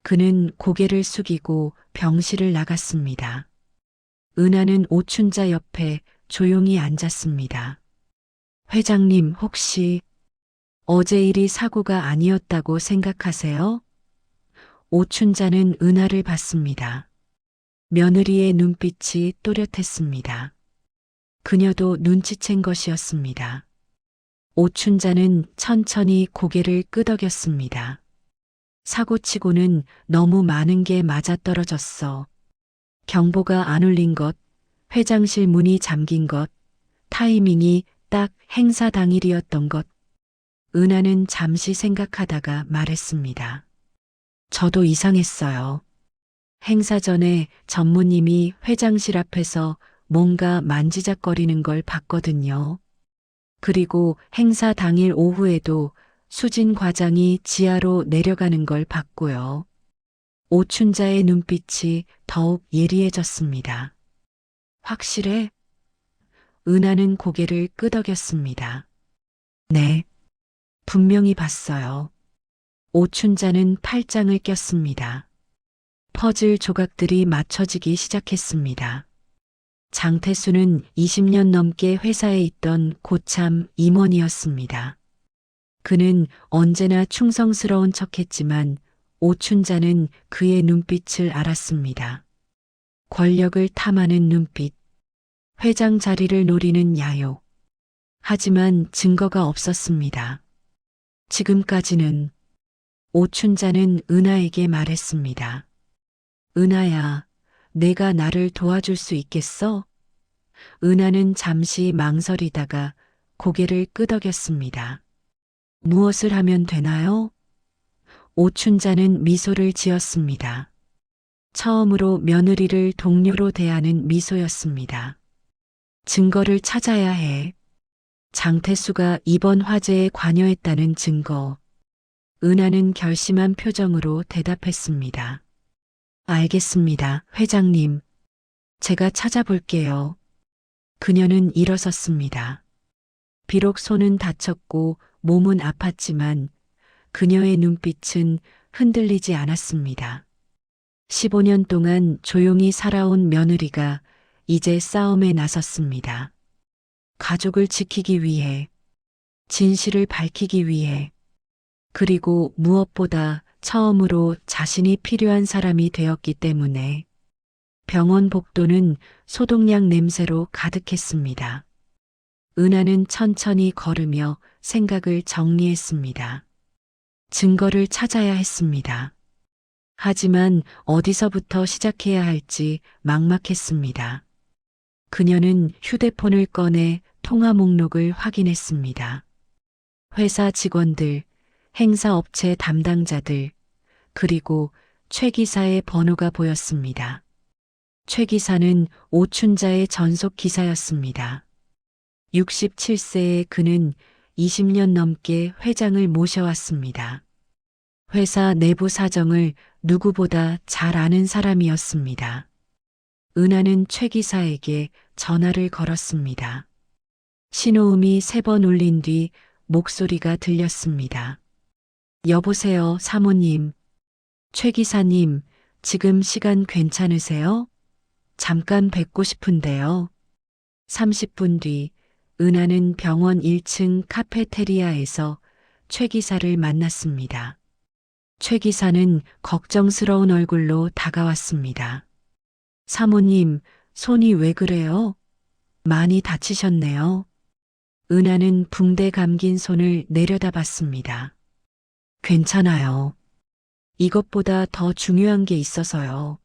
그는 고개를 숙이고 병실을 나갔습니다. 은하는 오춘자 옆에 조용히 앉았습니다. 회장님, 혹시 어제 일이 사고가 아니었다고 생각하세요? 오춘자는 은하를 봤습니다. 며느리의 눈빛이 또렷했습니다. 그녀도 눈치챈 것이었습니다. 오춘자는 천천히 고개를 끄덕였습니다. 사고치고는 너무 많은 게 맞아떨어졌어. 경보가 안 울린 것, 회장실 문이 잠긴 것, 타이밍이 딱 행사 당일이었던 것. 은하는 잠시 생각하다가 말했습니다. 저도 이상했어요. 행사 전에 전무님이 회장실 앞에서 뭔가 만지작거리는 걸 봤거든요. 그리고 행사 당일 오후에도 수진 과장이 지하로 내려가는 걸 봤고요. 오춘자의 눈빛이 더욱 예리해졌습니다. 확실해? 은하는 고개를 끄덕였습니다. 네, 분명히 봤어요. 오춘자는 팔짱을 꼈습니다. 퍼즐 조각들이 맞춰지기 시작했습니다. 장태수는 20년 넘게 회사에 있던 고참 임원이었습니다. 그는 언제나 충성스러운 척했지만 오춘자는 그의 눈빛을 알았습니다. 권력을 탐하는 눈빛, 회장 자리를 노리는 야욕. 하지만 증거가 없었습니다. 지금까지는. 오춘자는 은하에게 말했습니다. 은하야, 내가 나를 도와줄 수 있겠어? 은하는 잠시 망설이다가 고개를 끄덕였습니다. 무엇을 하면 되나요? 오춘자는 미소를 지었습니다. 처음으로 며느리를 동료로 대하는 미소였습니다. 증거를 찾아야 해. 장태수가 이번 화재에 관여했다는 증거. 은하는 결심한 표정으로 대답했습니다. 알겠습니다, 회장님. 제가 찾아볼게요. 그녀는 일어섰습니다. 비록 손은 다쳤고 몸은 아팠지만 그녀의 눈빛은 흔들리지 않았습니다. 15년 동안 조용히 살아온 며느리가 이제 싸움에 나섰습니다. 가족을 지키기 위해, 진실을 밝히기 위해, 그리고 무엇보다 처음으로 자신이 필요한 사람이 되었기 때문에. 병원 복도는 소독약 냄새로 가득했습니다. 은하는 천천히 걸으며 생각을 정리했습니다. 증거를 찾아야 했습니다. 하지만 어디서부터 시작해야 할지 막막했습니다. 그녀는 휴대폰을 꺼내 통화 목록을 확인했습니다. 회사 직원들, 행사업체 담당자들, 그리고 최 기사의 번호가 보였습니다. 최 기사는 오춘자의 전속 기사였습니다. 67세의 그는 20년 넘게 회장을 모셔왔습니다. 회사 내부 사정을 누구보다 잘 아는 사람이었습니다. 은하는 최 기사에게 전화를 걸었습니다. 신호음이 3번 울린 뒤 목소리가 들렸습니다. 여보세요, 사모님. 최 기사님, 지금 시간 괜찮으세요? 잠깐 뵙고 싶은데요. 30분 뒤 은하는 병원 1층 카페테리아에서 최 기사를 만났습니다. 최 기사는 걱정스러운 얼굴로 다가왔습니다. 사모님, 손이 왜 그래요? 많이 다치셨네요. 은하는 붕대 감긴 손을 내려다봤습니다. 괜찮아요. 이것보다 더 중요한 게 있어서요.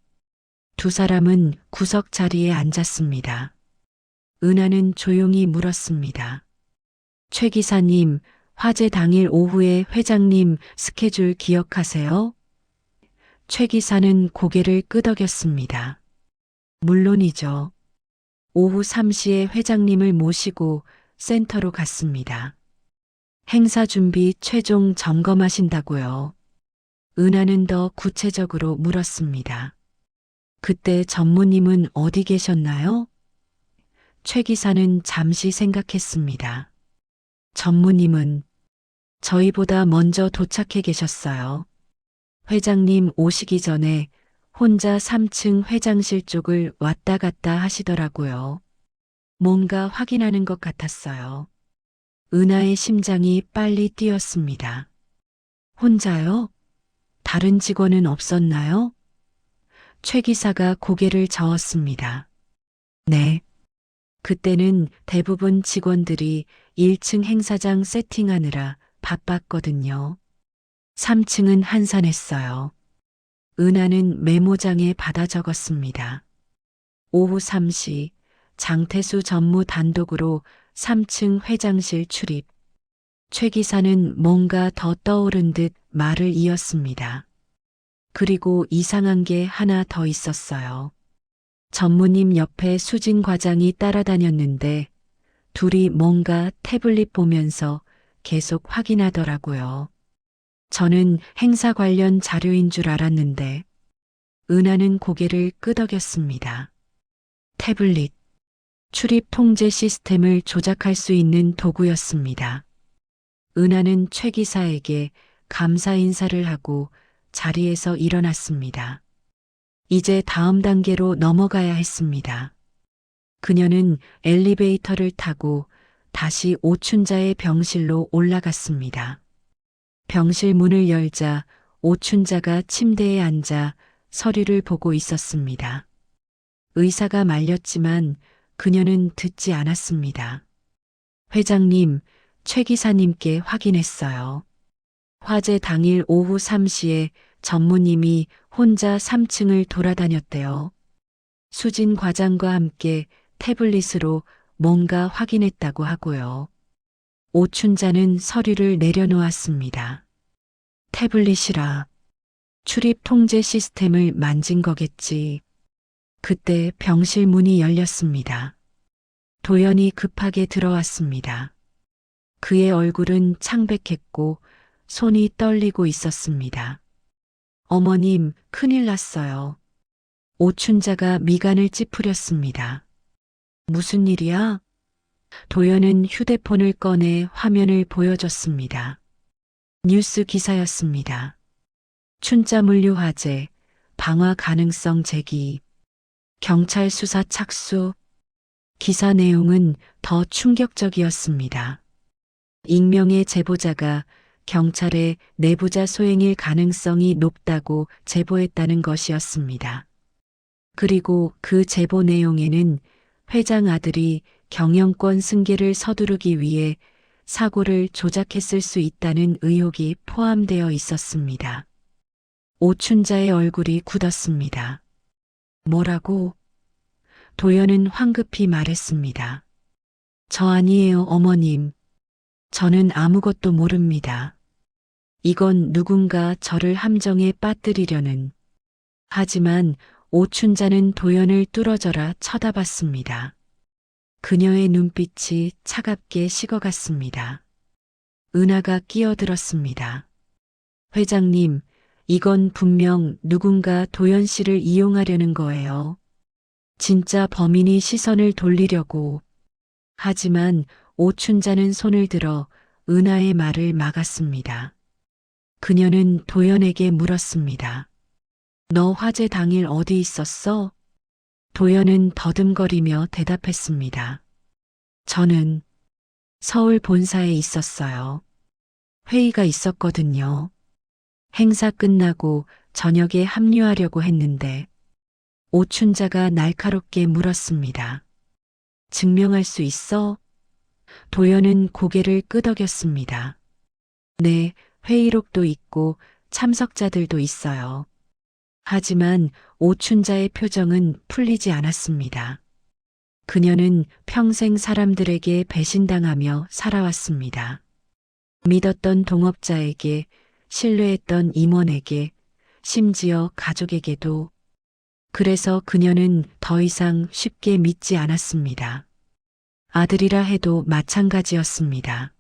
두 사람은 구석 자리에 앉았습니다. 은하는 조용히 물었습니다. 최 기사님, 화재 당일 오후에 회장님 스케줄 기억하세요? 최 기사는 고개를 끄덕였습니다. 물론이죠. 오후 3시에 회장님을 모시고 센터로 갔습니다. 행사 준비 최종 점검하신다고요. 은하는 더 구체적으로 물었습니다. 그때 전무님은 어디 계셨나요? 최 기사는 잠시 생각했습니다. 전무님은 저희보다 먼저 도착해 계셨어요. 회장님 오시기 전에 혼자 3층 회장실 쪽을 왔다 갔다 하시더라고요. 뭔가 확인하는 것 같았어요. 은하의 심장이 빨리 뛰었습니다. 혼자요? 다른 직원은 없었나요? 최 기사가 고개를 저었습니다. 네. 그때는 대부분 직원들이 1층 행사장 세팅하느라 바빴거든요. 3층은 한산했어요. 은하는 메모장에 받아 적었습니다. 오후 3시 장태수 전무 단독으로 3층 회장실 출입. 최 기사는 뭔가 더 떠오른 듯 말을 이었습니다. 그리고 이상한 게 하나 더 있었어요. 전무님 옆에 수진 과장이 따라다녔는데 둘이 뭔가 태블릿 보면서 계속 확인하더라고요. 저는 행사 관련 자료인 줄 알았는데 은하는 고개를 끄덕였습니다. 태블릿, 출입 통제 시스템을 조작할 수 있는 도구였습니다. 은하는 최 기사에게 감사 인사를 하고 자리에서 일어났습니다. 이제 다음 단계로 넘어가야 했습니다. 그녀는 엘리베이터를 타고 다시 오춘자의 병실로 올라갔습니다. 병실 문을 열자 오춘자가 침대에 앉아 서류를 보고 있었습니다. 의사가 말렸지만 그녀는 듣지 않았습니다. 회장님, 최 기사님께 확인했어요. 화재 당일 오후 3시에 전무님이 혼자 3층을 돌아다녔대요. 수진 과장과 함께 태블릿으로 뭔가 확인했다고 하고요. 오춘자는 서류를 내려놓았습니다. 태블릿이라 출입 통제 시스템을 만진 거겠지. 그때 병실 문이 열렸습니다. 도연이 급하게 들어왔습니다. 그의 얼굴은 창백했고 손이 떨리고 있었습니다. 어머님, 큰일 났어요. 오춘자가 미간을 찌푸렸습니다. 무슨 일이야? 도연은 휴대폰을 꺼내 화면을 보여줬습니다. 뉴스 기사였습니다. 춘자물류 화재, 방화 가능성 제기, 경찰 수사 착수. 기사 내용은 더 충격적이었습니다. 익명의 제보자가 경찰에 내부자 소행일 가능성이 높다고 제보했다는 것이었습니다. 그리고 그 제보 내용에는 회장 아들이 경영권 승계를 서두르기 위해 사고를 조작했을 수 있다는 의혹이 포함되어 있었습니다. 오춘자의 얼굴이 굳었습니다. 뭐라고? 도연은 황급히 말했습니다. 저 아니에요, 어머님. 저는 아무것도 모릅니다. 이건 누군가 저를 함정에 빠뜨리려는. 하지만 오춘자는 도연을 뚫어져라 쳐다봤습니다. 그녀의 눈빛이 차갑게 식어갔습니다. 은하가 끼어들었습니다. 회장님, 이건 분명 누군가 도연 씨를 이용하려는 거예요. 진짜 범인이 시선을 돌리려고. 하지만 오춘자는 손을 들어 은하의 말을 막았습니다. 그녀는 도연에게 물었습니다. 너 화재 당일 어디 있었어? 도연은 더듬거리며 대답했습니다. 저는 서울 본사에 있었어요. 회의가 있었거든요. 행사 끝나고 저녁에 합류하려고 했는데 오춘자가 날카롭게 물었습니다. 증명할 수 있어? 도연은 고개를 끄덕였습니다. 네, 회의록도 있고 참석자들도 있어요. 하지만 오춘자의 표정은 풀리지 않았습니다. 그녀는 평생 사람들에게 배신당하며 살아왔습니다. 믿었던 동업자에게, 신뢰했던 임원에게, 심지어 가족에게도. 그래서 그녀는 더 이상 쉽게 믿지 않았습니다. 아들이라 해도 마찬가지였습니다.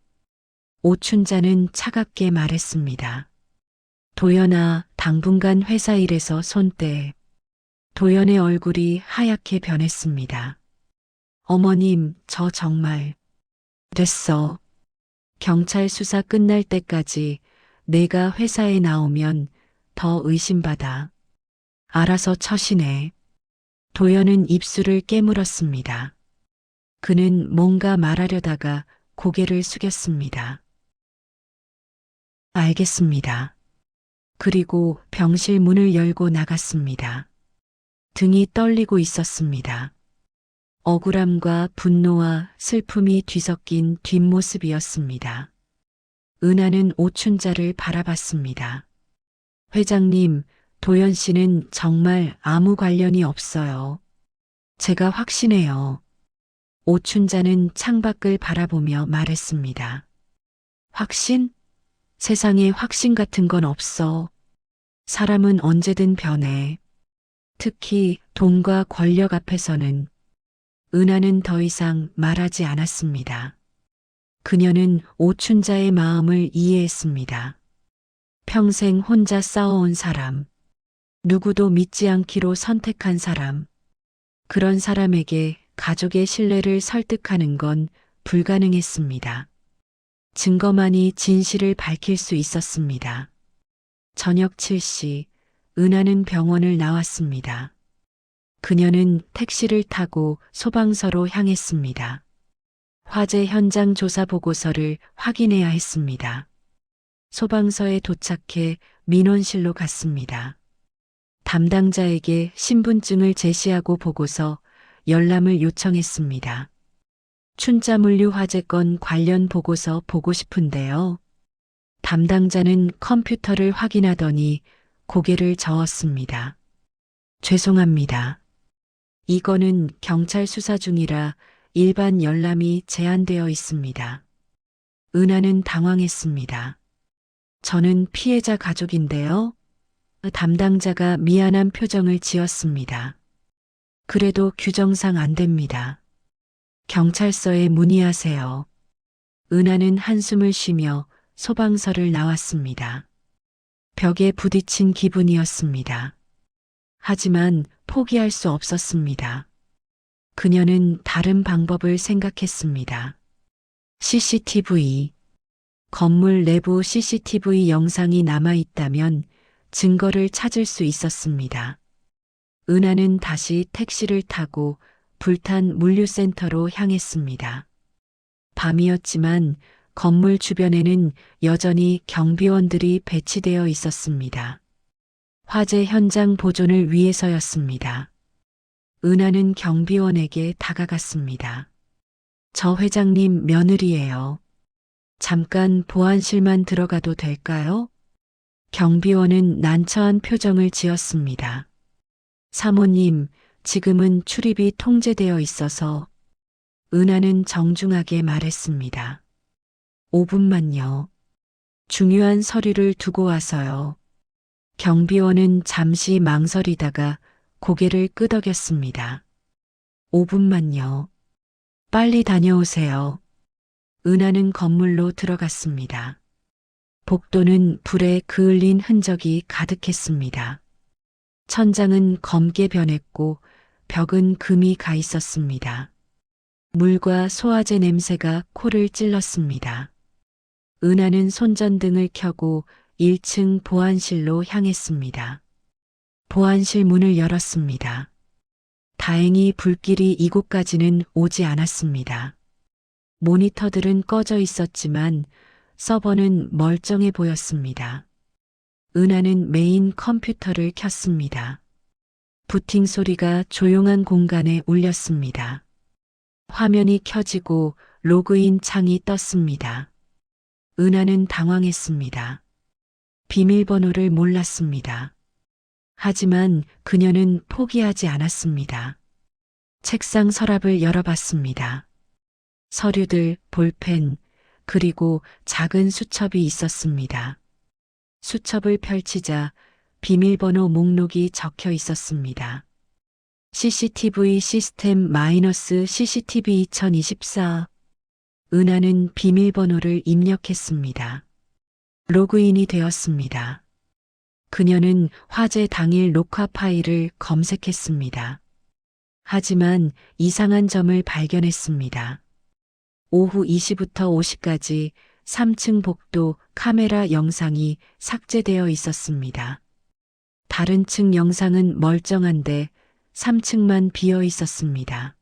오춘자는 차갑게 말했습니다. 도연아, 당분간 회사 일에서 손 떼. 도연의 얼굴이 하얗게 변했습니다. 어머님, 저 정말. 됐어. 경찰 수사 끝날 때까지 내가 회사에 나오면 더 의심받아. 알아서 처시네. 도연은 입술을 깨물었습니다. 그는 뭔가 말하려다가 고개를 숙였습니다. 알겠습니다. 그리고 병실 문을 열고 나갔습니다. 등이 떨리고 있었습니다. 억울함과 분노와 슬픔이 뒤섞인 뒷모습이었습니다. 은하는 오춘자를 바라봤습니다. 회장님, 도연 씨는 정말 아무 관련이 없어요. 제가 확신해요. 오춘자는 창밖을 바라보며 말했습니다. 확신? 세상에 확신 같은 건 없어. 사람은 언제든 변해. 특히 돈과 권력 앞에서는. 은하는 더 이상 말하지 않았습니다. 그녀는 오춘자의 마음을 이해했습니다. 평생 혼자 싸워온 사람, 누구도 믿지 않기로 선택한 사람, 그런 사람에게 가족의 신뢰를 설득하는 건 불가능했습니다. 증거만이 진실을 밝힐 수 있었습니다. 저녁 7시, 은하는 병원을 나왔습니다. 그녀는 택시를 타고 소방서로 향했습니다. 화재 현장 조사 보고서를 확인해야 했습니다. 소방서에 도착해 민원실로 갔습니다. 담당자에게 신분증을 제시하고 보고서 열람을 요청했습니다. 춘자물류 화재건 관련 보고서 보고 싶은데요. 담당자는 컴퓨터를 확인하더니 고개를 저었습니다. 죄송합니다. 이거는 경찰 수사 중이라 일반 열람이 제한되어 있습니다. 은하는 당황했습니다. 저는 피해자 가족인데요. 담당자가 미안한 표정을 지었습니다. 그래도 규정상 안 됩니다. 경찰서에 문의하세요. 은하는 한숨을 쉬며 소방서를 나왔습니다. 벽에 부딪힌 기분이었습니다. 하지만 포기할 수 없었습니다. 그녀는 다른 방법을 생각했습니다. CCTV. 건물 내부 CCTV 영상이 남아있다면 증거를 찾을 수 있었습니다. 은하는 다시 택시를 타고 불탄 물류센터로 향했습니다. 밤이었지만 건물 주변에는 여전히 경비원들이 배치되어 있었습니다. 화재 현장 보존을 위해서였습니다. 은하는 경비원에게 다가갔습니다. 저 회장님 며느리예요. 잠깐 보안실만 들어가도 될까요? 경비원은 난처한 표정을 지었습니다. 사모님, 지금은 출입이 통제되어 있어서. 은하는 정중하게 말했습니다. 5분만요. 중요한 서류를 두고 와서요. 경비원은 잠시 망설이다가 고개를 끄덕였습니다. 5분만요. 빨리 다녀오세요. 은하는 건물로 들어갔습니다. 복도는 불에 그을린 흔적이 가득했습니다. 천장은 검게 변했고 벽은 금이 가 있었습니다. 물과 소화제 냄새가 코를 찔렀습니다. 은하는 손전등을 켜고 1층 보안실로 향했습니다. 보안실 문을 열었습니다. 다행히 불길이 이곳까지는 오지 않았습니다. 모니터들은 꺼져 있었지만 서버는 멀쩡해 보였습니다. 은하는 메인 컴퓨터를 켰습니다. 부팅 소리가 조용한 공간에 울렸습니다. 화면이 켜지고 로그인 창이 떴습니다. 은하는 당황했습니다. 비밀번호를 몰랐습니다. 하지만 그녀는 포기하지 않았습니다. 책상 서랍을 열어봤습니다. 서류들, 볼펜, 그리고 작은 수첩이 있었습니다. 수첩을 펼치자 비밀번호 목록이 적혀 있었습니다. CCTV 시스템 CCTV 2024. 은하는 비밀번호를 입력했습니다. 로그인이 되었습니다. 그녀는 화재 당일 녹화 파일을 검색했습니다. 하지만 이상한 점을 발견했습니다. 오후 2시부터 5시까지 3층 복도 카메라 영상이 삭제되어 있었습니다. 다른 층 영상은 멀쩡한데 3층만 비어 있었습니다.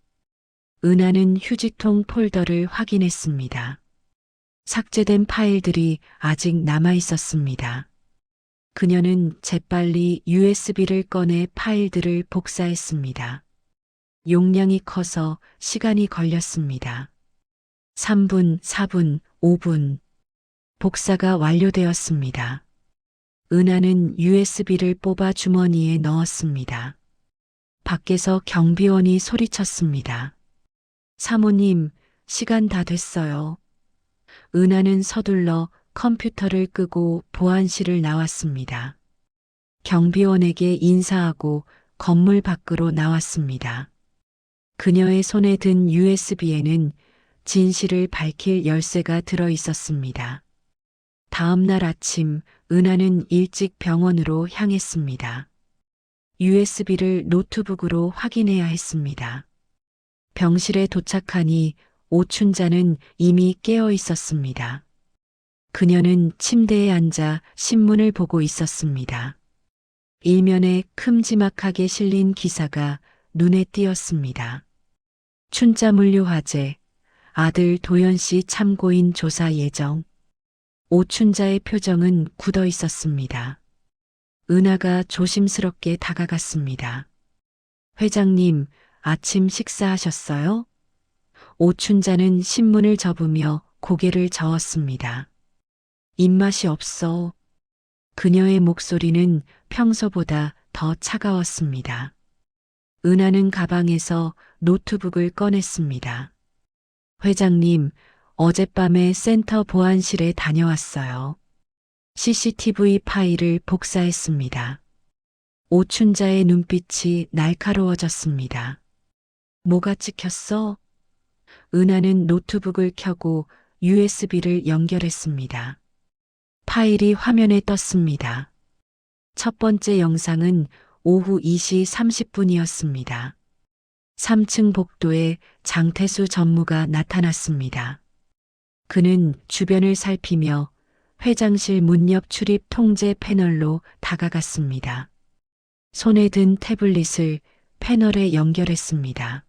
은하는 휴지통 폴더를 확인했습니다. 삭제된 파일들이 아직 남아 있었습니다. 그녀는 재빨리 USB를 꺼내 파일들을 복사했습니다. 용량이 커서 시간이 걸렸습니다. 3분, 4분, 5분. 복사가 완료되었습니다. 은하는 USB를 뽑아 주머니에 넣었습니다. 밖에서 경비원이 소리쳤습니다. 사모님, 시간 다 됐어요. 은하는 서둘러 컴퓨터를 끄고 보안실을 나왔습니다. 경비원에게 인사하고 건물 밖으로 나왔습니다. 그녀의 손에 든 USB에는 진실을 밝힐 열쇠가 들어 있었습니다. 다음 날 아침, 은하는 일찍 병원으로 향했습니다. USB를 노트북으로 확인해야 했습니다. 병실에 도착하니 오춘자는 이미 깨어 있었습니다. 그녀는 침대에 앉아 신문을 보고 있었습니다. 일면에 큼지막하게 실린 기사가 눈에 띄었습니다. 춘자물류 화재, 아들 도연 씨 참고인 조사 예정. 오춘자의 표정은 굳어 있었습니다. 은하가 조심스럽게 다가갔습니다. 회장님, 아침 식사하셨어요? 오춘자는 신문을 접으며 고개를 저었습니다. 입맛이 없어. 그녀의 목소리는 평소보다 더 차가웠습니다. 은하는 가방에서 노트북을 꺼냈습니다. 회장님, 어젯밤에 센터 보안실에 다녀왔어요. CCTV 파일을 복사했습니다. 오춘자의 눈빛이 날카로워졌습니다. 뭐가 찍혔어? 은하는 노트북을 켜고 USB를 연결했습니다. 파일이 화면에 떴습니다. 첫 번째 영상은 오후 2시 30분이었습니다. 3층 복도에 장태수 전무가 나타났습니다. 그는 주변을 살피며 회장실 문 옆 출입 통제 패널로 다가갔습니다. 손에 든 태블릿을 패널에 연결했습니다.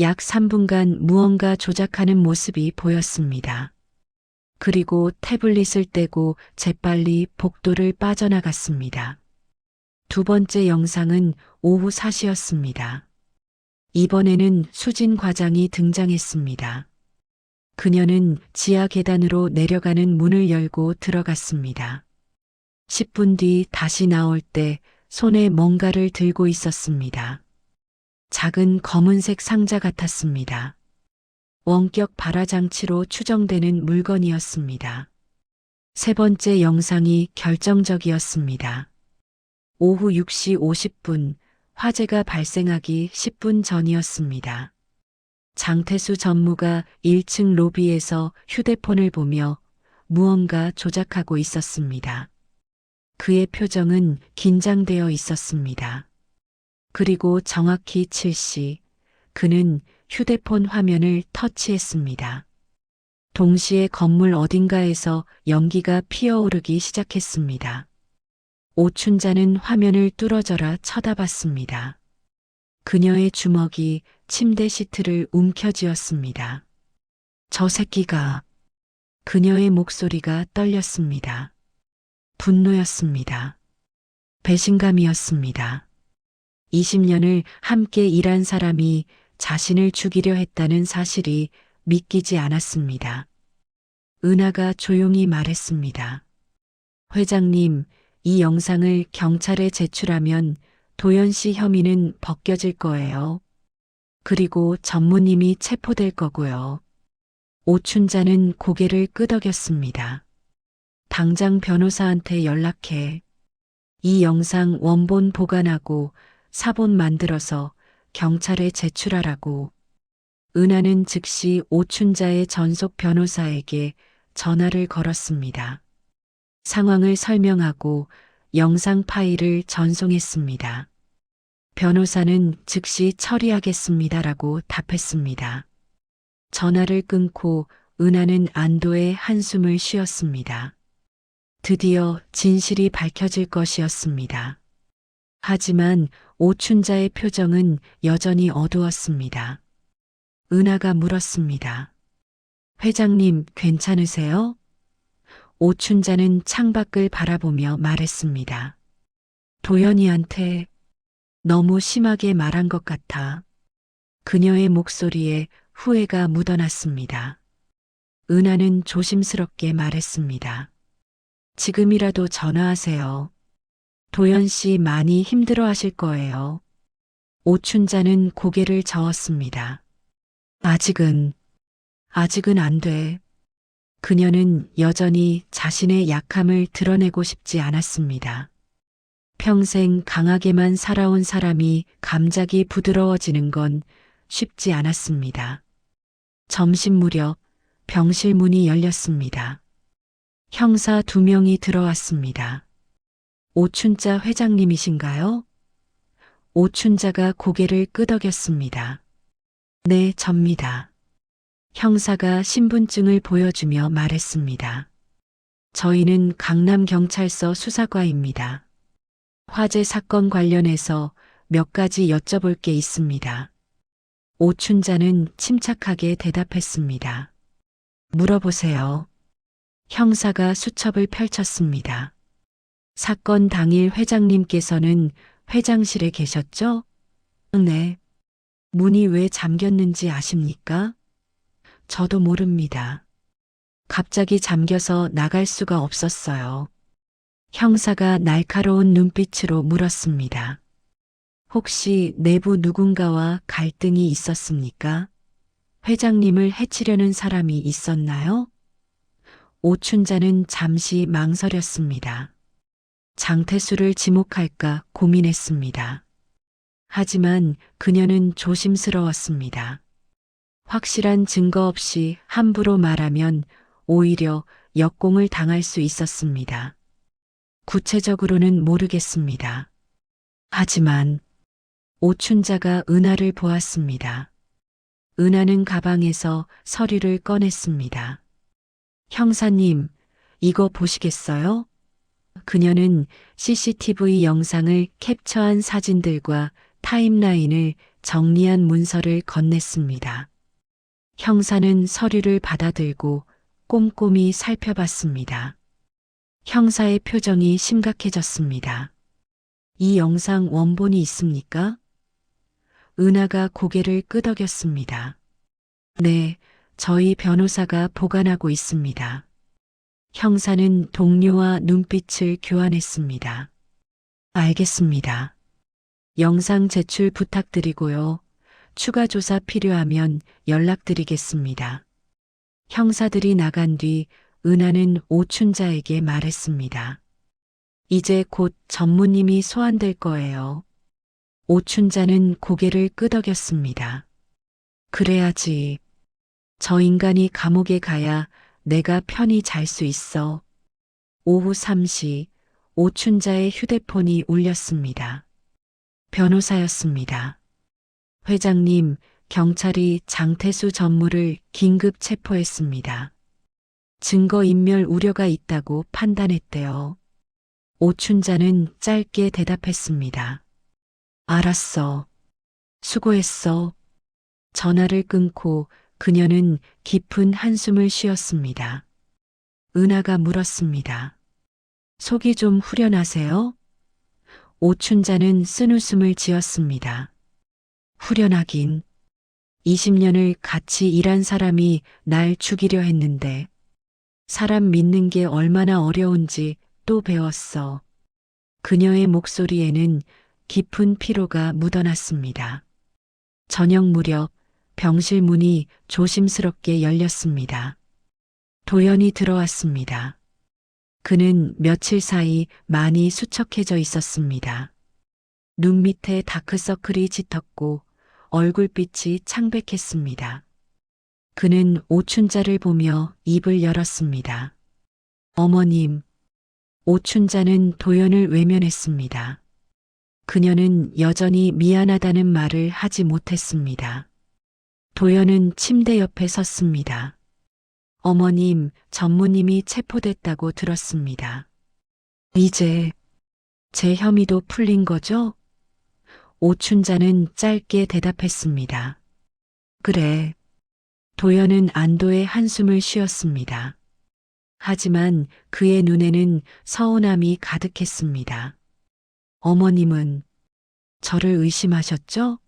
약 3분간 무언가 조작하는 모습이 보였습니다. 그리고 태블릿을 떼고 재빨리 복도를 빠져나갔습니다. 두 번째 영상은 오후 4시였습니다. 이번에는 수진 과장이 등장했습니다. 그녀는 지하 계단으로 내려가는 문을 열고 들어갔습니다. 10분 뒤 다시 나올 때 손에 뭔가를 들고 있었습니다. 작은 검은색 상자 같았습니다. 원격 발화장치로 추정되는 물건이었습니다. 세 번째 영상이 결정적이었습니다. 오후 6시 50분, 화재가 발생하기 10분 전이었습니다. 장태수 전무가 1층 로비에서 휴대폰을 보며 무언가 조작하고 있었습니다. 그의 표정은 긴장되어 있었습니다. 그리고 정확히 7시, 그는 휴대폰 화면을 터치했습니다. 동시에 건물 어딘가에서 연기가 피어오르기 시작했습니다. 오춘자는 화면을 뚫어져라 쳐다봤습니다. 그녀의 주먹이 침대 시트를 움켜쥐었습니다. 저 새끼가. 그녀의 목소리가 떨렸습니다. 분노였습니다. 배신감이었습니다. 20년을 함께 일한 사람이 자신을 죽이려 했다는 사실이 믿기지 않았습니다. 은하가 조용히 말했습니다. 회장님, 이 영상을 경찰에 제출하면 도연 씨 혐의는 벗겨질 거예요. 그리고 전무님이 체포될 거고요. 오춘자는 고개를 끄덕였습니다. 당장 변호사한테 연락해. 이 영상 원본 보관하고 사본 만들어서 경찰에 제출하라고. 은하는 즉시 오춘자의 전속 변호사에게 전화를 걸었습니다. 상황을 설명하고 영상 파일을 전송했습니다. 변호사는 즉시 처리하겠습니다라고 답했습니다. 전화를 끊고 은하는 안도의 한숨을 쉬었습니다. 드디어 진실이 밝혀질 것이었습니다. 하지만 오춘자의 표정은 여전히 어두웠습니다. 은하가 물었습니다. 회장님, 괜찮으세요? 오춘자는 창밖을 바라보며 말했습니다. 도연이한테 너무 심하게 말한 것 같아. 그녀의 목소리에 후회가 묻어났습니다. 은하는 조심스럽게 말했습니다. 지금이라도 전화하세요. 도연 씨 많이 힘들어 하실 거예요. 오춘자는 고개를 저었습니다. 아직은 안 돼. 그녀는 여전히 자신의 약함을 드러내고 싶지 않았습니다. 평생 강하게만 살아온 사람이 감작이 부드러워지는 건 쉽지 않았습니다. 점심 무렵 병실 문이 열렸습니다. 형사 2명이 들어왔습니다. 오춘자 회장님이신가요? 오춘자가 고개를 끄덕였습니다. 네, 접니다. 형사가 신분증을 보여주며 말했습니다. 저희는 강남경찰서 수사과입니다. 화재 사건 관련해서 몇 가지 여쭤볼 게 있습니다. 오춘자는 침착하게 대답했습니다. 물어보세요. 형사가 수첩을 펼쳤습니다. 사건 당일 회장님께서는 회장실에 계셨죠? 네. 문이 왜 잠겼는지 아십니까? 저도 모릅니다. 갑자기 잠겨서 나갈 수가 없었어요. 형사가 날카로운 눈빛으로 물었습니다. 혹시 내부 누군가와 갈등이 있었습니까? 회장님을 해치려는 사람이 있었나요? 오춘자는 잠시 망설였습니다. 장태수를 지목할까 고민했습니다. 하지만 그녀는 조심스러웠습니다. 확실한 증거 없이 함부로 말하면 오히려 역공을 당할 수 있었습니다. 구체적으로는 모르겠습니다. 하지만 오춘자가 은하를 보았습니다. 은하는 가방에서 서류를 꺼냈습니다. 형사님, 이거 보시겠어요? 그녀는 CCTV 영상을 캡처한 사진들과 타임라인을 정리한 문서를 건넸습니다. 형사는 서류를 받아들고 꼼꼼히 살펴봤습니다. 형사의 표정이 심각해졌습니다. 이 영상 원본이 있습니까? 은하가 고개를 끄덕였습니다. 네, 저희 변호사가 보관하고 있습니다. 형사는 동료와 눈빛을 교환했습니다. 알겠습니다. 영상 제출 부탁드리고요. 추가 조사 필요하면 연락드리겠습니다. 형사들이 나간 뒤 은하는 오춘자에게 말했습니다. 이제 곧 전무님이 소환될 거예요. 오춘자는 고개를 끄덕였습니다. 그래야지. 저 인간이 감옥에 가야 내가 편히 잘 수 있어. 오후 3시 오춘자의 휴대폰이 울렸습니다. 변호사였습니다. 회장님, 경찰이 장태수 전무를 긴급 체포했습니다. 증거인멸 우려가 있다고 판단했대요. 오춘자는 짧게 대답했습니다. 알았어. 수고했어. 전화를 끊고 그녀는 깊은 한숨을 쉬었습니다. 은하가 물었습니다. 속이 좀 후련하세요? 오춘자는 쓴웃음을 지었습니다. 후련하긴. 20년을 같이 일한 사람이 날 죽이려 했는데 사람 믿는 게 얼마나 어려운지 또 배웠어. 그녀의 목소리에는 깊은 피로가 묻어났습니다. 저녁 무렵 병실 문이 조심스럽게 열렸습니다. 도연이 들어왔습니다. 그는 며칠 사이 많이 수척해져 있었습니다. 눈 밑에 다크서클이 짙었고 얼굴빛이 창백했습니다. 그는 오춘자를 보며 입을 열었습니다. 어머님. 오춘자는 도연을 외면했습니다. 그녀는 여전히 미안하다는 말을 하지 못했습니다. 도연은 침대 옆에 섰습니다. 어머님, 전무님이 체포됐다고 들었습니다. 이제 제 혐의도 풀린 거죠? 오춘자는 짧게 대답했습니다. 그래. 도연은 안도의 한숨을 쉬었습니다. 하지만 그의 눈에는 서운함이 가득했습니다. 어머님은 저를 의심하셨죠?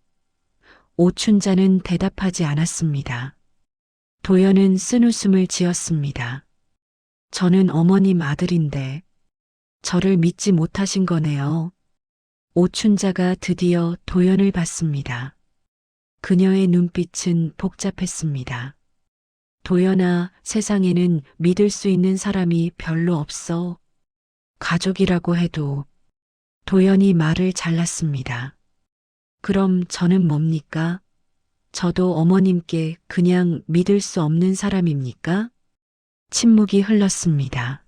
오춘자는 대답하지 않았습니다. 도연은 쓴웃음을 지었습니다. 저는 어머님 아들인데 저를 믿지 못하신 거네요. 오춘자가 드디어 도연을 봤습니다. 그녀의 눈빛은 복잡했습니다. 도연아, 세상에는 믿을 수 있는 사람이 별로 없어. 가족이라고 해도. 도연이 말을 잘랐습니다. 그럼 저는 뭡니까? 저도 어머님께 그냥 믿을 수 없는 사람입니까? 침묵이 흘렀습니다.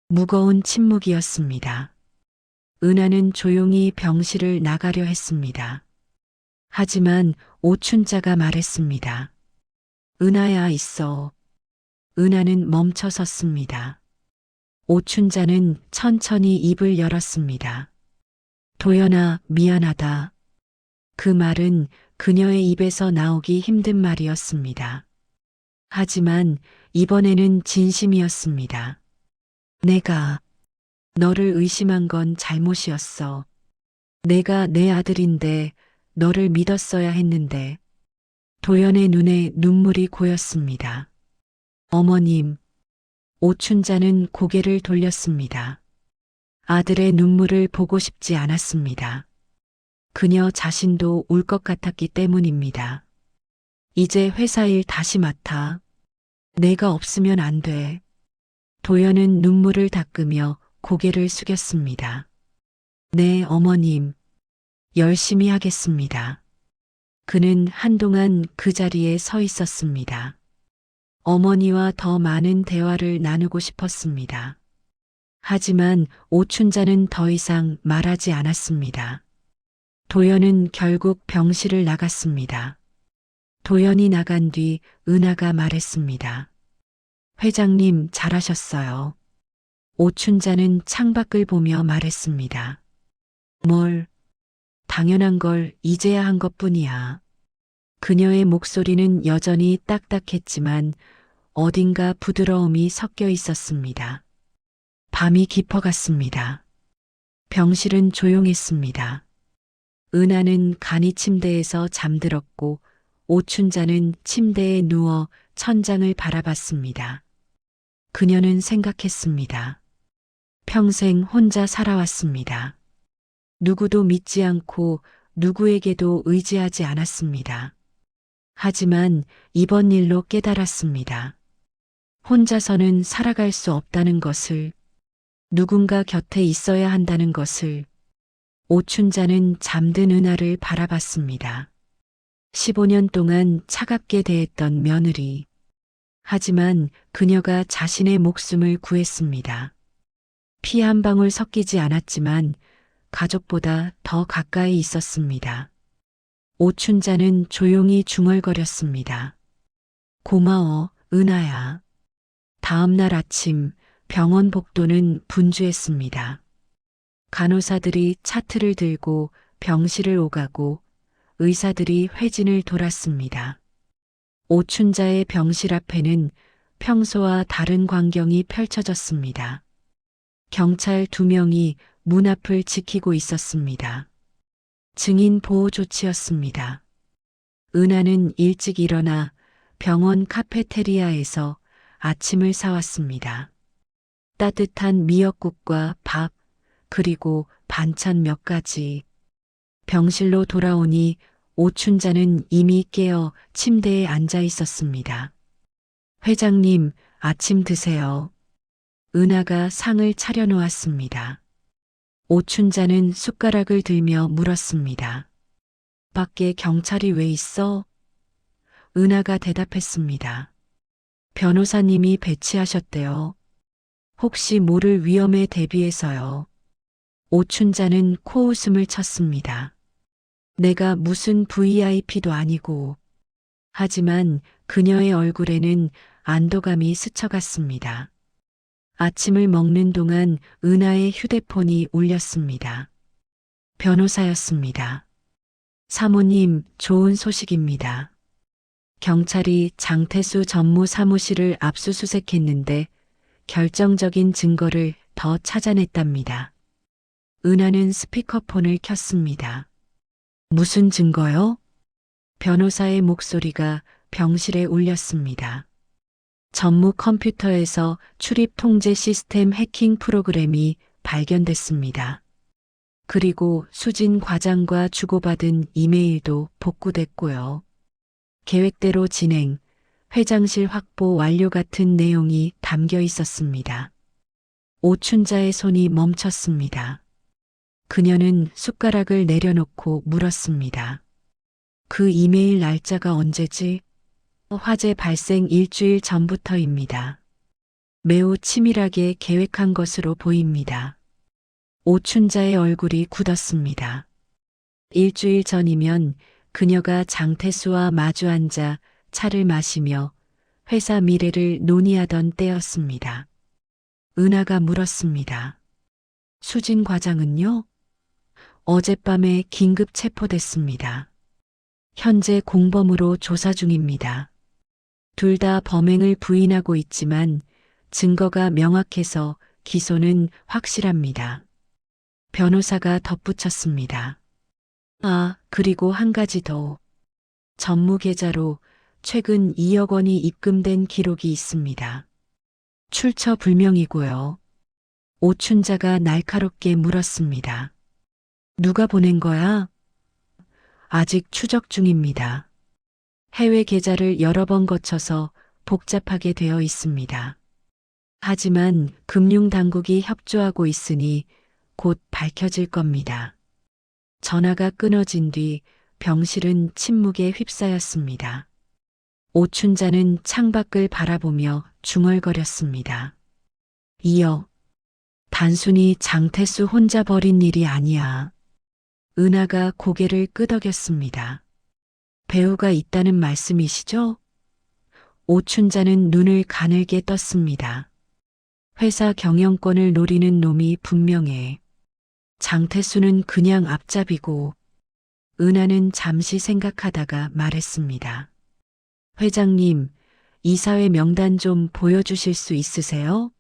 무거운 침묵이었습니다. 은하는 조용히 병실을 나가려 했습니다. 하지만 오춘자가 말했습니다. 은하야, 있어. 은하는 멈춰 섰습니다. 오춘자는 천천히 입을 열었습니다. 도연아, 미안하다. 그 말은 그녀의 입에서 나오기 힘든 말이었습니다. 하지만 이번에는 진심이었습니다. 내가 너를 의심한 건 잘못이었어. 내가 내 아들인데 너를 믿었어야 했는데. 도연의 눈에 눈물이 고였습니다. 어머님, 오춘자는 고개를 돌렸습니다. 아들의 눈물을 보고 싶지 않았습니다. 그녀 자신도 울 것 같았기 때문입니다. 이제 회사 일 다시 맡아. 내가 없으면 안 돼. 도연은 눈물을 닦으며 고개를 숙였습니다. 네, 어머님. 열심히 하겠습니다. 그는 한동안 그 자리에 서 있었습니다. 어머니와 더 많은 대화를 나누고 싶었습니다. 하지만 오춘자는 더 이상 말하지 않았습니다. 도연은 결국 병실을 나갔습니다. 도연이 나간 뒤 은하가 말했습니다. 회장님, 잘하셨어요. 오춘자는 창밖을 보며 말했습니다. 뭘? 당연한 걸 이제야 한 것뿐이야. 그녀의 목소리는 여전히 딱딱했지만 어딘가 부드러움이 섞여 있었습니다. 밤이 깊어갔습니다. 병실은 조용했습니다. 은하는 간이 침대에서 잠들었고 오춘자는 침대에 누워 천장을 바라봤습니다. 그녀는 생각했습니다. 평생 혼자 살아왔습니다. 누구도 믿지 않고 누구에게도 의지하지 않았습니다. 하지만 이번 일로 깨달았습니다. 혼자서는 살아갈 수 없다는 것을, 누군가 곁에 있어야 한다는 것을. 오춘자는 잠든 은하를 바라봤습니다. 15년 동안 차갑게 대했던 며느리. 하지만 그녀가 자신의 목숨을 구했습니다. 피 한 방울 섞이지 않았지만 가족보다 더 가까이 있었습니다. 오춘자는 조용히 중얼거렸습니다. 고마워, 은하야. 다음 날 아침 병원 복도는 분주했습니다. 간호사들이 차트를 들고 병실을 오가고 의사들이 회진을 돌았습니다. 오춘자의 병실 앞에는 평소와 다른 광경이 펼쳐졌습니다. 경찰 2명이 문 앞을 지키고 있었습니다. 증인 보호 조치였습니다. 은하는 일찍 일어나 병원 카페테리아에서 아침을 사왔습니다. 따뜻한 미역국과 밥, 그리고 반찬 몇 가지. 병실로 돌아오니 오춘자는 이미 깨어 침대에 앉아 있었습니다. 회장님, 아침 드세요. 은하가 상을 차려놓았습니다. 오춘자는 숟가락을 들며 물었습니다. 밖에 경찰이 왜 있어? 은하가 대답했습니다. 변호사님이 배치하셨대요. 혹시 모를 위험에 대비해서요. 오춘자는 코웃음을 쳤습니다. 내가 무슨 VIP도 아니고. 하지만 그녀의 얼굴에는 안도감이 스쳐갔습니다. 아침을 먹는 동안 은하의 휴대폰이 울렸습니다. 변호사였습니다. 사모님, 좋은 소식입니다. 경찰이 장태수 전무 사무실을 압수수색했는데 결정적인 증거를 더 찾아냈답니다. 은하는 스피커폰을 켰습니다. 무슨 증거요? 변호사의 목소리가 병실에 울렸습니다. 전무 컴퓨터에서 출입 통제 시스템 해킹 프로그램이 발견됐습니다. 그리고 수진 과장과 주고받은 이메일도 복구됐고요. 계획대로 진행, 회장실 확보 완료 같은 내용이 담겨 있었습니다. 오춘자의 손이 멈췄습니다. 그녀는 숟가락을 내려놓고 물었습니다. 그 이메일 날짜가 언제지? 화재 발생 일주일 전부터입니다. 매우 치밀하게 계획한 것으로 보입니다. 오춘자의 얼굴이 굳었습니다. 일주일 전이면 그녀가 장태수와 마주 앉아 차를 마시며 회사 미래를 논의하던 때였습니다. 은하가 물었습니다. 수진 과장은요? 어젯밤에 긴급 체포됐습니다. 현재 공범으로 조사 중입니다. 둘 다 범행을 부인하고 있지만 증거가 명확해서 기소는 확실합니다. 변호사가 덧붙였습니다. 아, 그리고 한 가지 더. 전무 계좌로 최근 2억 원이 입금된 기록이 있습니다. 출처 불명이고요. 오춘자가 날카롭게 물었습니다. 누가 보낸 거야? 아직 추적 중입니다. 해외 계좌를 여러 번 거쳐서 복잡하게 되어 있습니다. 하지만 금융당국이 협조하고 있으니 곧 밝혀질 겁니다. 전화가 끊어진 뒤 병실은 침묵에 휩싸였습니다. 오춘자는 창밖을 바라보며 중얼거렸습니다. 이어 단순히 장태수 혼자 벌인 일이 아니야. 은하가 고개를 끄덕였습니다. 배우가 있다는 말씀이시죠? 오춘자는 눈을 가늘게 떴습니다. 회사 경영권을 노리는 놈이 분명해. 장태수는 그냥 앞잡이고, 은하는 잠시 생각하다가 말했습니다. 회장님, 이사회 명단 좀 보여주실 수 있으세요?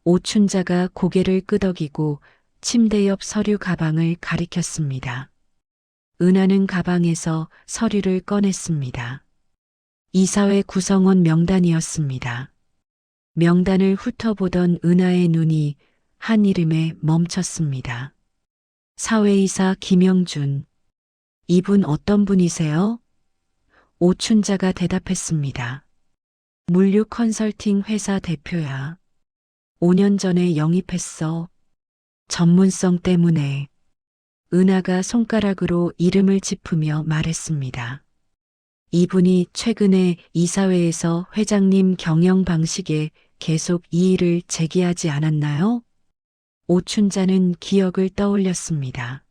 오춘자가 고개를 끄덕이고 침대 옆 서류 가방을 가리켰습니다. 은하는 가방에서 서류를 꺼냈습니다. 이사회 구성원 명단이었습니다. 명단을 훑어보던 은하의 눈이 한 이름에 멈췄습니다. 사회이사 김영준. 이분 어떤 분이세요? 오춘자가 대답했습니다. 물류 컨설팅 회사 대표야. 5년 전에 영입했어. 전문성 때문에. 은하가 손가락으로 이름을 짚으며 말했습니다. 이분이 최근에 이사회에서 회장님 경영 방식에 계속 이의를 제기하지 않았나요? 오춘자는 기억을 떠올렸습니다.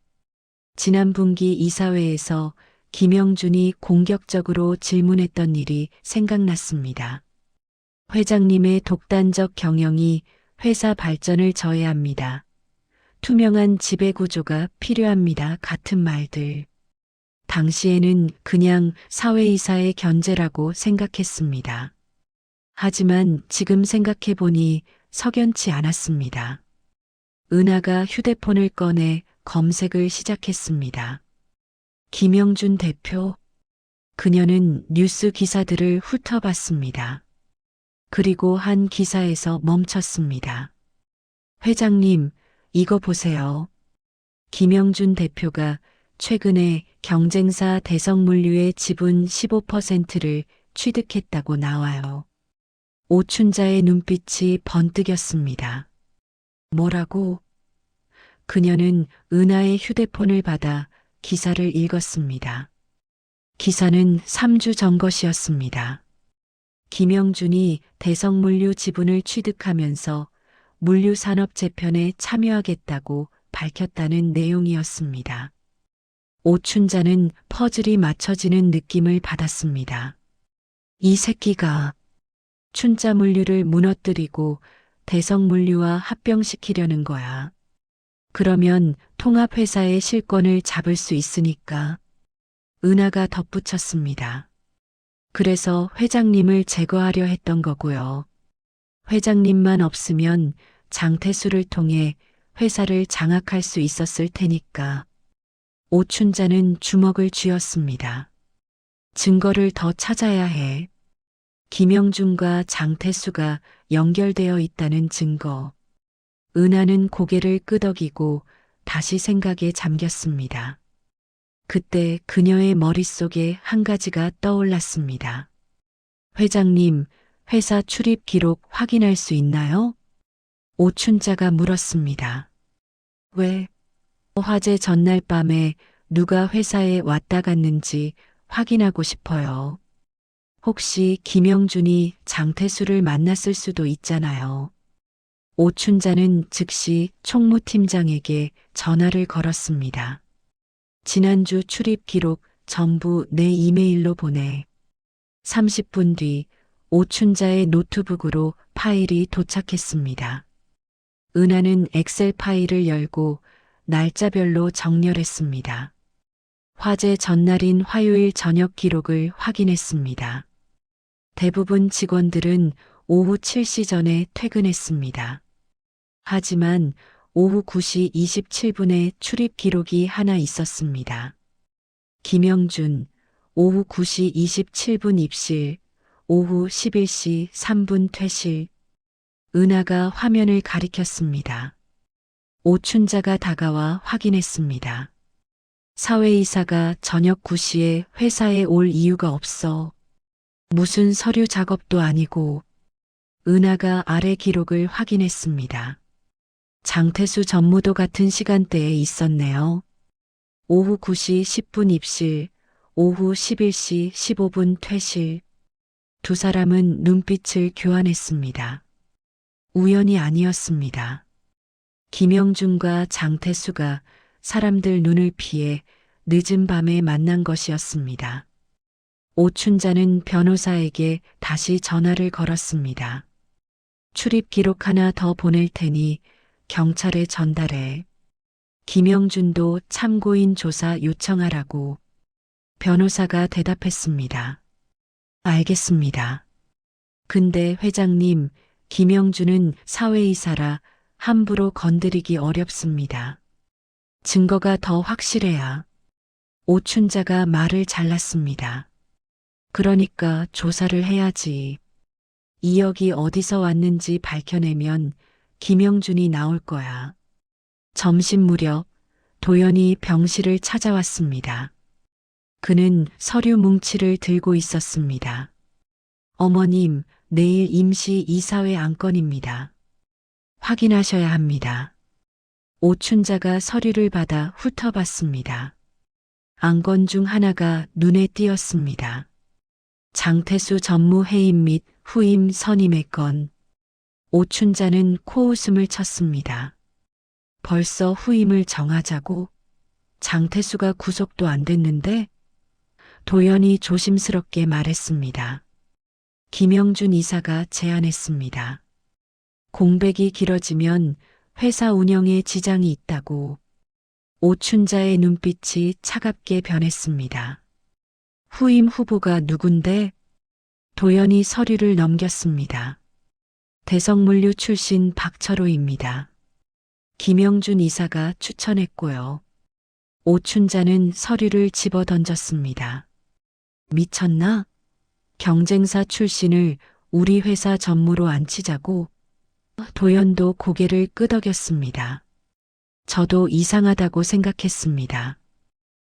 지난 분기 이사회에서 김영준이 공격적으로 질문했던 일이 생각났습니다. 회장님의 독단적 경영이 회사 발전을 저해합니다. 투명한 지배구조가 필요합니다. 같은 말들. 당시에는 그냥 사회이사의 견제라고 생각했습니다. 하지만 지금 생각해보니 석연치 않았습니다. 은하가 휴대폰을 꺼내 검색을 시작했습니다. 김영준 대표. 그녀는 뉴스 기사들을 훑어봤습니다. 그리고 한 기사에서 멈췄습니다. 회장님, 이거 보세요. 김영준 대표가 최근에 경쟁사 대성물류의 지분 15%를 취득했다고 나와요. 오춘자의 눈빛이 번뜩였습니다. 뭐라고? 그녀는 은하의 휴대폰을 받아 기사를 읽었습니다. 기사는 3주 전 것이었습니다. 김영준이 대성물류 지분을 취득하면서 물류산업 재편에 참여하겠다고 밝혔다는 내용이었습니다. 오춘자는 퍼즐이 맞춰지는 느낌을 받았습니다. 이 새끼가 춘자물류를 무너뜨리고 대성물류와 합병시키려는 거야. 그러면 통합회사의 실권을 잡을 수 있으니까. 은하가 덧붙였습니다. 그래서 회장님을 제거하려 했던 거고요. 회장님만 없으면 장태수를 통해 회사를 장악할 수 있었을 테니까. 오춘자는 주먹을 쥐었습니다. 증거를 더 찾아야 해. 김영준과 장태수가 연결되어 있다는 증거. 은하는 고개를 끄덕이고 다시 생각에 잠겼습니다. 그때 그녀의 머릿속에 한 가지가 떠올랐습니다. 회장님, 회사 출입 기록 확인할 수 있나요? 오춘자가 물었습니다. 왜? 화재 전날 밤에 누가 회사에 왔다 갔는지 확인하고 싶어요. 혹시 김영준이 장태수를 만났을 수도 있잖아요. 오춘자는 즉시 총무팀장에게 전화를 걸었습니다. 지난주 출입 기록 전부 내 이메일로 보내. 30분 뒤 오춘자의 노트북으로 파일이 도착했습니다. 은하는 엑셀 파일을 열고 날짜별로 정렬했습니다. 화재 전날인 화요일 저녁 기록을 확인했습니다. 대부분 직원들은 오후 7시 전에 퇴근했습니다. 하지만 오후 9시 27분에 출입 기록이 하나 있었습니다. 김영준, 오후 9시 27분 입실, 오후 11시 3분 퇴실. 은하가 화면을 가리켰습니다. 오춘자가 다가와 확인했습니다. 사회이사가 저녁 9시에 회사에 올 이유가 없어. 무슨 서류 작업도 아니고. 은하가 아래 기록을 확인했습니다. 장태수 전무도 같은 시간대에 있었네요. 오후 9시 10분 입실, 오후 11시 15분 퇴실. 두 사람은 눈빛을 교환했습니다. 우연이 아니었습니다. 김영준과 장태수가 사람들 눈을 피해 늦은 밤에 만난 것이었습니다. 오춘자는 변호사에게 다시 전화를 걸었습니다. 출입 기록 하나 더 보낼 테니 경찰에 전달해. 김영준도 참고인 조사 요청하라고. 변호사가 대답했습니다. 알겠습니다. 근데 회장님, 김영준은 사회이사라 함부로 건드리기 어렵습니다. 증거가 더 확실해야. 오춘자가 말을 잘랐습니다. 그러니까 조사를 해야지. 2억이 어디서 왔는지 밝혀내면 김영준이 나올 거야. 점심 무렵 도연이 병실을 찾아왔습니다. 그는 서류 뭉치를 들고 있었습니다. 어머님, 내일 임시 이사회 안건입니다. 확인하셔야 합니다. 오춘자가 서류를 받아 훑어봤습니다. 안건 중 하나가 눈에 띄었습니다. 장태수 전무 해임 및 후임 선임의 건. 오춘자는 코웃음을 쳤습니다. 벌써 후임을 정하자고? 장태수가 구속도 안 됐는데? 도연이 조심스럽게 말했습니다. 김영준 이사가 제안했습니다. 공백이 길어지면 회사 운영에 지장이 있다고. 오춘자의 눈빛이 차갑게 변했습니다. 후임 후보가 누군데? 도연이 서류를 넘겼습니다. 대성물류 출신 박철호입니다. 김영준 이사가 추천했고요. 오춘자는 서류를 집어 던졌습니다. 미쳤나? 경쟁사 출신을 우리 회사 전무로 앉히자고? 도연도 고개를 끄덕였습니다. 저도 이상하다고 생각했습니다.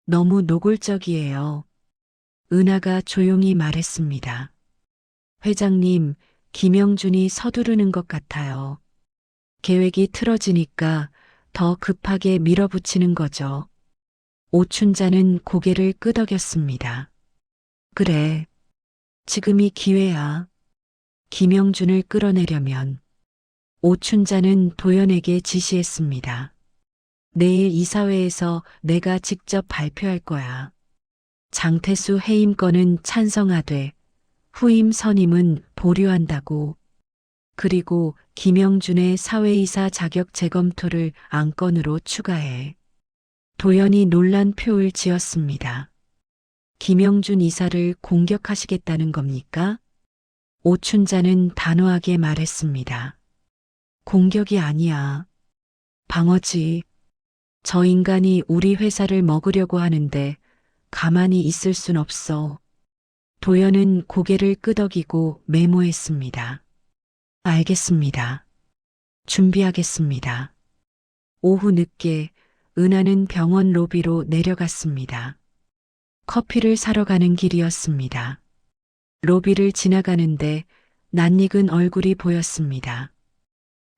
너무 노골적이에요. 은하가 조용히 말했습니다. 회장님, 김영준이 서두르는 것 같아요. 계획이 틀어지니까 더 급하게 밀어붙이는 거죠. 오춘자는 고개를 끄덕였습니다. 그래. 지금이 기회야. 김영준을 끌어내려면. 오춘자는 도연에게 지시했습니다. 내일 이사회에서 내가 직접 발표할 거야. 장태수 해임권은 찬성하되 후임 선임은 보류한다고. 그리고 김영준의 사회이사 자격 재검토를 안건으로 추가해 도연이 논란표를 지었습니다. 김영준 이사를 공격하시겠다는 겁니까? 오춘자는 단호하게 말했습니다. 공격이 아니야. 방어지. 저 인간이 우리 회사를 먹으려고 하는데 가만히 있을 순 없어. 도연은 고개를 끄덕이고 메모했습니다. 알겠습니다. 준비하겠습니다. 오후 늦게 은하는 병원 로비로 내려갔습니다. 커피를 사러 가는 길이었습니다. 로비를 지나가는데 낯익은 얼굴이 보였습니다.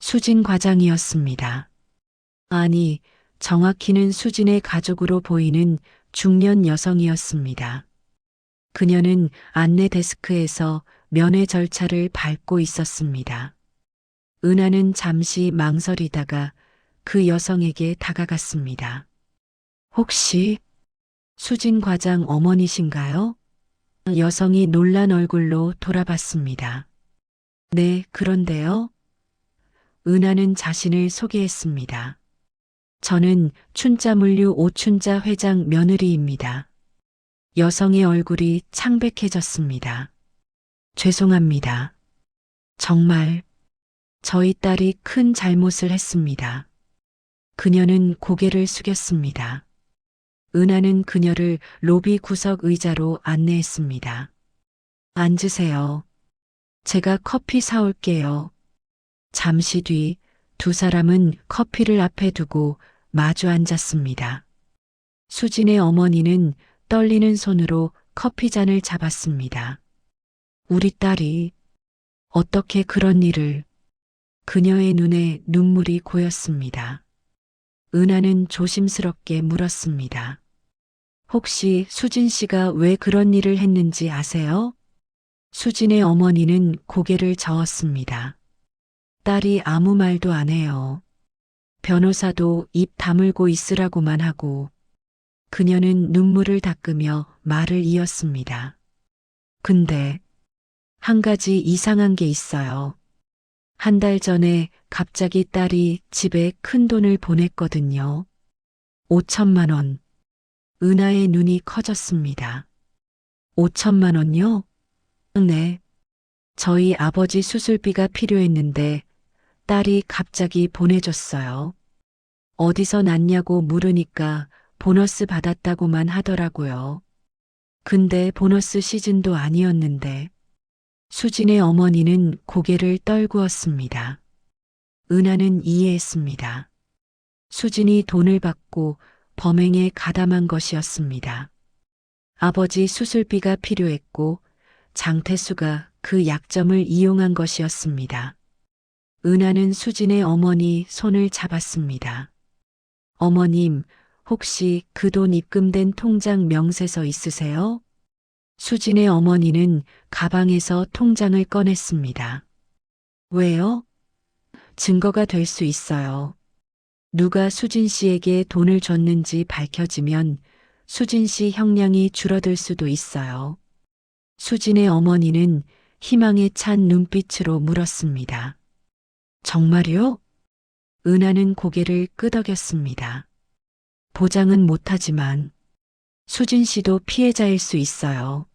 수진 과장이었습니다. 아니, 정확히는 수진의 가족으로 보이는 중년 여성이었습니다. 그녀는 안내 데스크에서 면회 절차를 밟고 있었습니다. 은하는 잠시 망설이다가 그 여성에게 다가갔습니다. 혹시 수진 과장 어머니신가요? 여성이 놀란 얼굴로 돌아봤습니다. 네, 그런데요. 은하는 자신을 소개했습니다. 저는 춘자물류 오춘자 회장 며느리입니다. 여성의 얼굴이 창백해졌습니다. 죄송합니다. 정말 저희 딸이 큰 잘못을 했습니다. 그녀는 고개를 숙였습니다. 은하는 그녀를 로비 구석 의자로 안내했습니다. 앉으세요. 제가 커피 사올게요. 잠시 뒤 두 사람은 커피를 앞에 두고 마주 앉았습니다. 수진의 어머니는 떨리는 손으로 커피잔을 잡았습니다. 우리 딸이 어떻게 그런 일을... 그녀의 눈에 눈물이 고였습니다. 은하는 조심스럽게 물었습니다. 혹시 수진 씨가 왜 그런 일을 했는지 아세요? 수진의 어머니는 고개를 저었습니다. 딸이 아무 말도 안 해요. 변호사도 입 다물고 있으라고만 하고. 그녀는 눈물을 닦으며 말을 이었습니다. 근데 한 가지 이상한 게 있어요. 한 달 전에 갑자기 딸이 집에 큰 돈을 보냈거든요. 5천만 원. 은하의 눈이 커졌습니다. 5천만 원요? 네. 저희 아버지 수술비가 필요했는데 딸이 갑자기 보내줬어요. 어디서 났냐고 물으니까 보너스 받았다고만 하더라고요. 근데 보너스 시즌도 아니었는데. 수진의 어머니는 고개를 떨구었습니다. 은하는 이해했습니다. 수진이 돈을 받고 범행에 가담한 것이었습니다. 아버지 수술비가 필요했고 장태수가 그 약점을 이용한 것이었습니다. 은하는 수진의 어머니 손을 잡았습니다. 어머님, 혹시 그 돈 입금된 통장 명세서 있으세요? 수진의 어머니는 가방에서 통장을 꺼냈습니다. 왜요? 증거가 될 수 있어요. 누가 수진 씨에게 돈을 줬는지 밝혀지면 수진 씨 형량이 줄어들 수도 있어요. 수진의 어머니는 희망에 찬 눈빛으로 물었습니다. 정말요? 은하는 고개를 끄덕였습니다. 보장은 못하지만 수진 씨도 피해자일 수 있어요.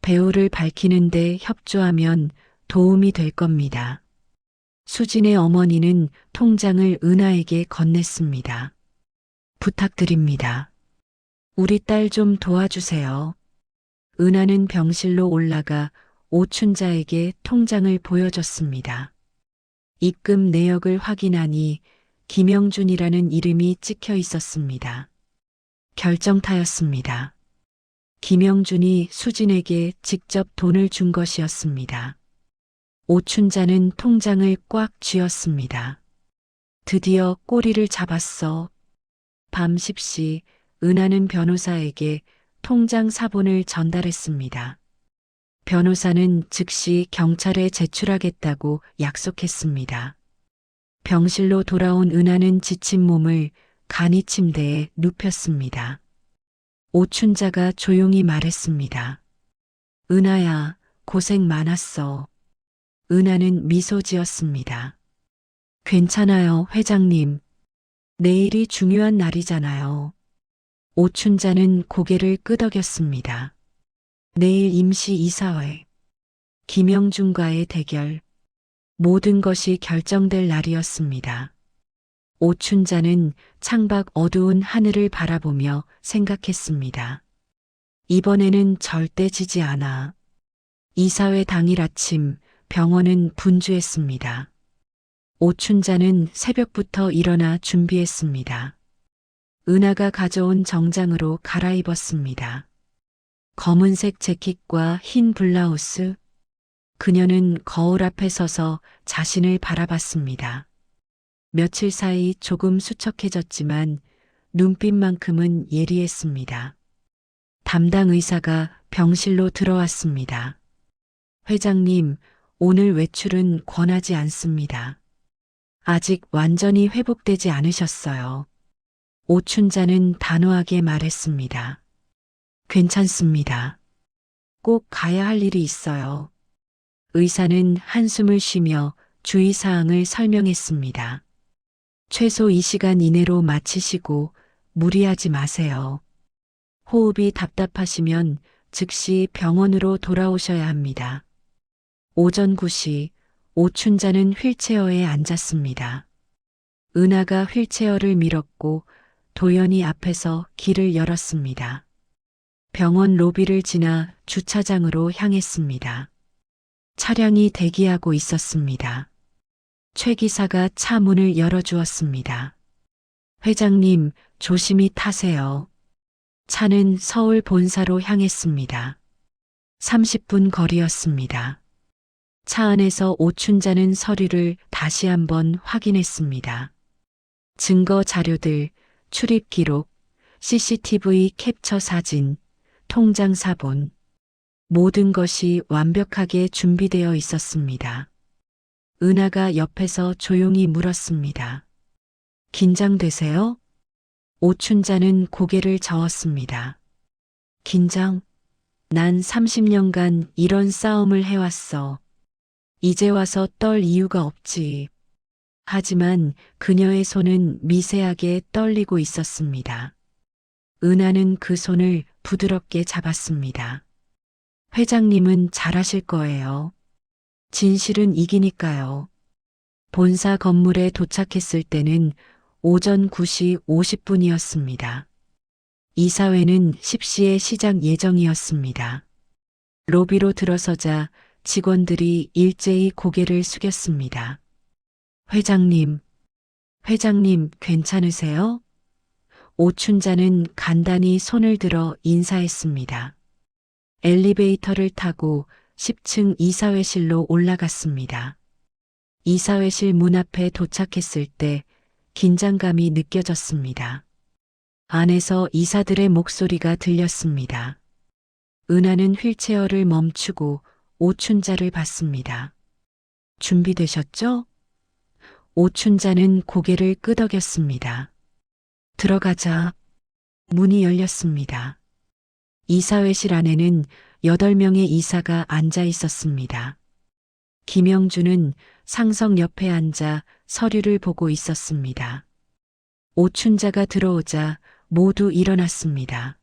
배우를 밝히는데 협조하면 도움이 될 겁니다. 수진의 어머니는 통장을 은하에게 건넸습니다. 부탁드립니다. 우리 딸 좀 도와주세요. 은하는 병실로 올라가 오춘자에게 통장을 보여줬습니다. 입금 내역을 확인하니 김영준이라는 이름이 찍혀 있었습니다. 결정타였습니다. 김영준이 수진에게 직접 돈을 준 것이었습니다. 오춘자는 통장을 꽉 쥐었습니다. 드디어 꼬리를 잡았어. 밤 10시 은하는 변호사에게 통장 사본을 전달했습니다. 변호사는 즉시 경찰에 제출하겠다고 약속했습니다. 병실로 돌아온 은하는 지친 몸을 간이 침대에 눕혔습니다. 오춘자가 조용히 말했습니다. 은하야, 고생 많았어. 은하는 미소 지었습니다. 괜찮아요, 회장님. 내일이 중요한 날이잖아요. 오춘자는 고개를 끄덕였습니다. 내일 임시 이사회, 김영준과의 대결, 모든 것이 결정될 날이었습니다. 오춘자는 창밖 어두운 하늘을 바라보며 생각했습니다. 이번에는 절대 지지 않아. 이사회 당일 아침 병원은 분주했습니다. 오춘자는 새벽부터 일어나 준비했습니다. 은하가 가져온 정장으로 갈아입었습니다. 검은색 재킷과 흰 블라우스. 그녀는 거울 앞에 서서 자신을 바라봤습니다. 며칠 사이 조금 수척해졌지만 눈빛만큼은 예리했습니다. 담당 의사가 병실로 들어왔습니다. 회장님, 오늘 외출은 권하지 않습니다. 아직 완전히 회복되지 않으셨어요. 오춘자는 단호하게 말했습니다. 괜찮습니다. 꼭 가야 할 일이 있어요. 의사는 한숨을 쉬며 주의사항을 설명했습니다. 최소 2시간 이내로 마치시고 무리하지 마세요. 호흡이 답답하시면 즉시 병원으로 돌아오셔야 합니다. 오전 9시 오춘자는 휠체어에 앉았습니다. 은하가 휠체어를 밀었고 도연이 앞에서 길을 열었습니다. 병원 로비를 지나 주차장으로 향했습니다. 차량이 대기하고 있었습니다. 최 기사가 차 문을 열어주었습니다. 회장님, 조심히 타세요. 차는 서울 본사로 향했습니다. 30분 거리였습니다. 차 안에서 오춘자는 서류를 다시 한번 확인했습니다. 증거 자료들, 출입 기록, CCTV 캡처 사진, 통장 사본. 모든 것이 완벽하게 준비되어 있었습니다. 은하가 옆에서 조용히 물었습니다. 긴장되세요? 오춘자는 고개를 저었습니다. 긴장? 난 30년간 이런 싸움을 해왔어. 이제 와서 떨 이유가 없지. 하지만 그녀의 손은 미세하게 떨리고 있었습니다. 은하는 그 손을 부드럽게 잡았습니다. 회장님은 잘하실 거예요. 진실은 이기니까요. 본사 건물에 도착했을 때는 오전 9시 50분이었습니다. 이사회는 10시에 시작 예정이었습니다. 로비로 들어서자 직원들이 일제히 고개를 숙였습니다. 회장님 괜찮으세요? 오춘자는 간단히 손을 들어 인사했습니다. 엘리베이터를 타고 10층 이사회실로 올라갔습니다. 이사회실 문 앞에 도착했을 때 긴장감이 느껴졌습니다. 안에서 이사들의 목소리가 들렸습니다. 은하는 휠체어를 멈추고 오춘자를 봤습니다. 준비되셨죠? 오춘자는 고개를 끄덕였습니다. 들어가자. 문이 열렸습니다. 이사회실 안에는 8명의 이사가 앉아 있었습니다. 김영준은 상석 옆에 앉아 서류를 보고 있었습니다. 오춘자가 들어오자 모두 일어났습니다.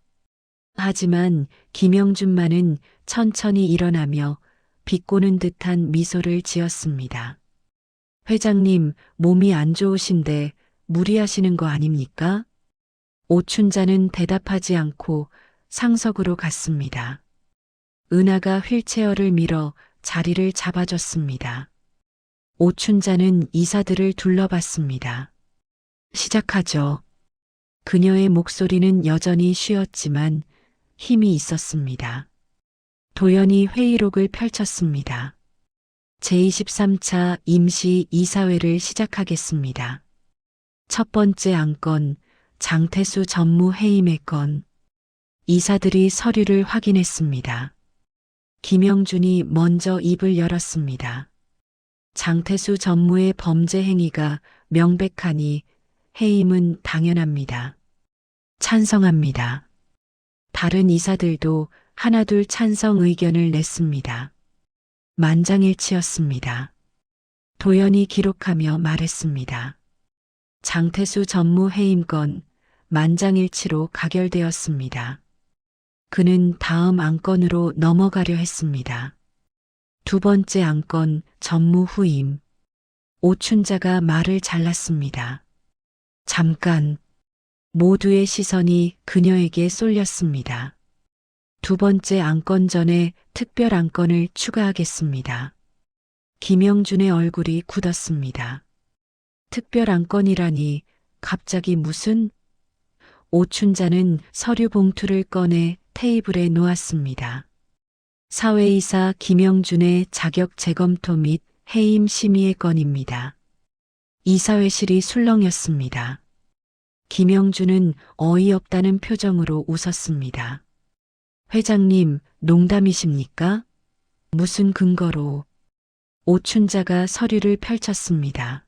하지만 김영준만은 천천히 일어나며 비꼬는 듯한 미소를 지었습니다. 회장님, 몸이 안 좋으신데 무리하시는 거 아닙니까? 오춘자는 대답하지 않고 상석으로 갔습니다. 은하가 휠체어를 밀어 자리를 잡아줬습니다. 오춘자는 이사들을 둘러봤습니다. 시작하죠. 그녀의 목소리는 여전히 쉬었지만 힘이 있었습니다. 도연이 회의록을 펼쳤습니다. 제23차 임시 이사회를 시작하겠습니다. 첫 번째 안건, 장태수 전무해임의 건. 이사들이 서류를 확인했습니다. 김영준이 먼저 입을 열었습니다. 장태수 전무의 범죄 행위가 명백하니 해임은 당연합니다. 찬성합니다. 다른 이사들도 하나둘 찬성 의견을 냈습니다. 만장일치였습니다. 도연이 기록하며 말했습니다. 장태수 전무 해임건 만장일치로 가결되었습니다. 그는 다음 안건으로 넘어가려 했습니다. 두 번째 안건 전무 후임. 오춘자가 말을 잘랐습니다. 잠깐. 모두의 시선이 그녀에게 쏠렸습니다. 두 번째 안건 전에 특별 안건을 추가하겠습니다. 김영준의 얼굴이 굳었습니다. 특별 안건이라니 갑자기 무슨? 오춘자는 서류 봉투를 꺼내 테이블에 놓았습니다. 사회이사 김영준의 자격 재검토 및 해임 심의의 건입니다. 이사회실이 술렁였습니다. 김영준은 어이없다는 표정으로 웃었습니다. 회장님, 농담이십니까? 무슨 근거로? 오춘자가 서류를 펼쳤습니다.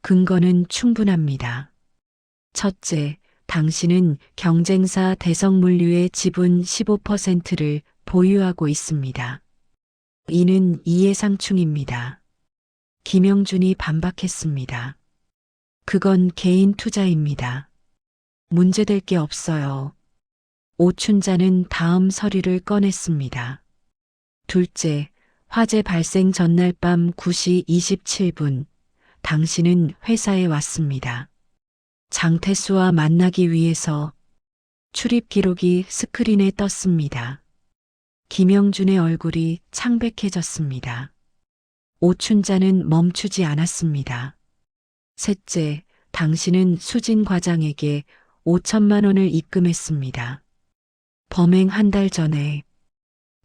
근거는 충분합니다. 첫째, 당신은 경쟁사 대성물류의 지분 15%를 보유하고 있습니다. 이는 이해상충입니다. 김영준이 반박했습니다. 그건 개인 투자입니다. 문제될 게 없어요. 오춘자는 다음 서류를 꺼냈습니다. 둘째, 화재 발생 전날 밤 9시 27분, 당신은 회사에 왔습니다. 장태수와 만나기 위해서. 출입 기록이 스크린에 떴습니다. 김영준의 얼굴이 창백해졌습니다. 오춘자는 멈추지 않았습니다. 셋째, 당신은 수진 과장에게 5천만 원을 입금했습니다. 범행 한 달 전에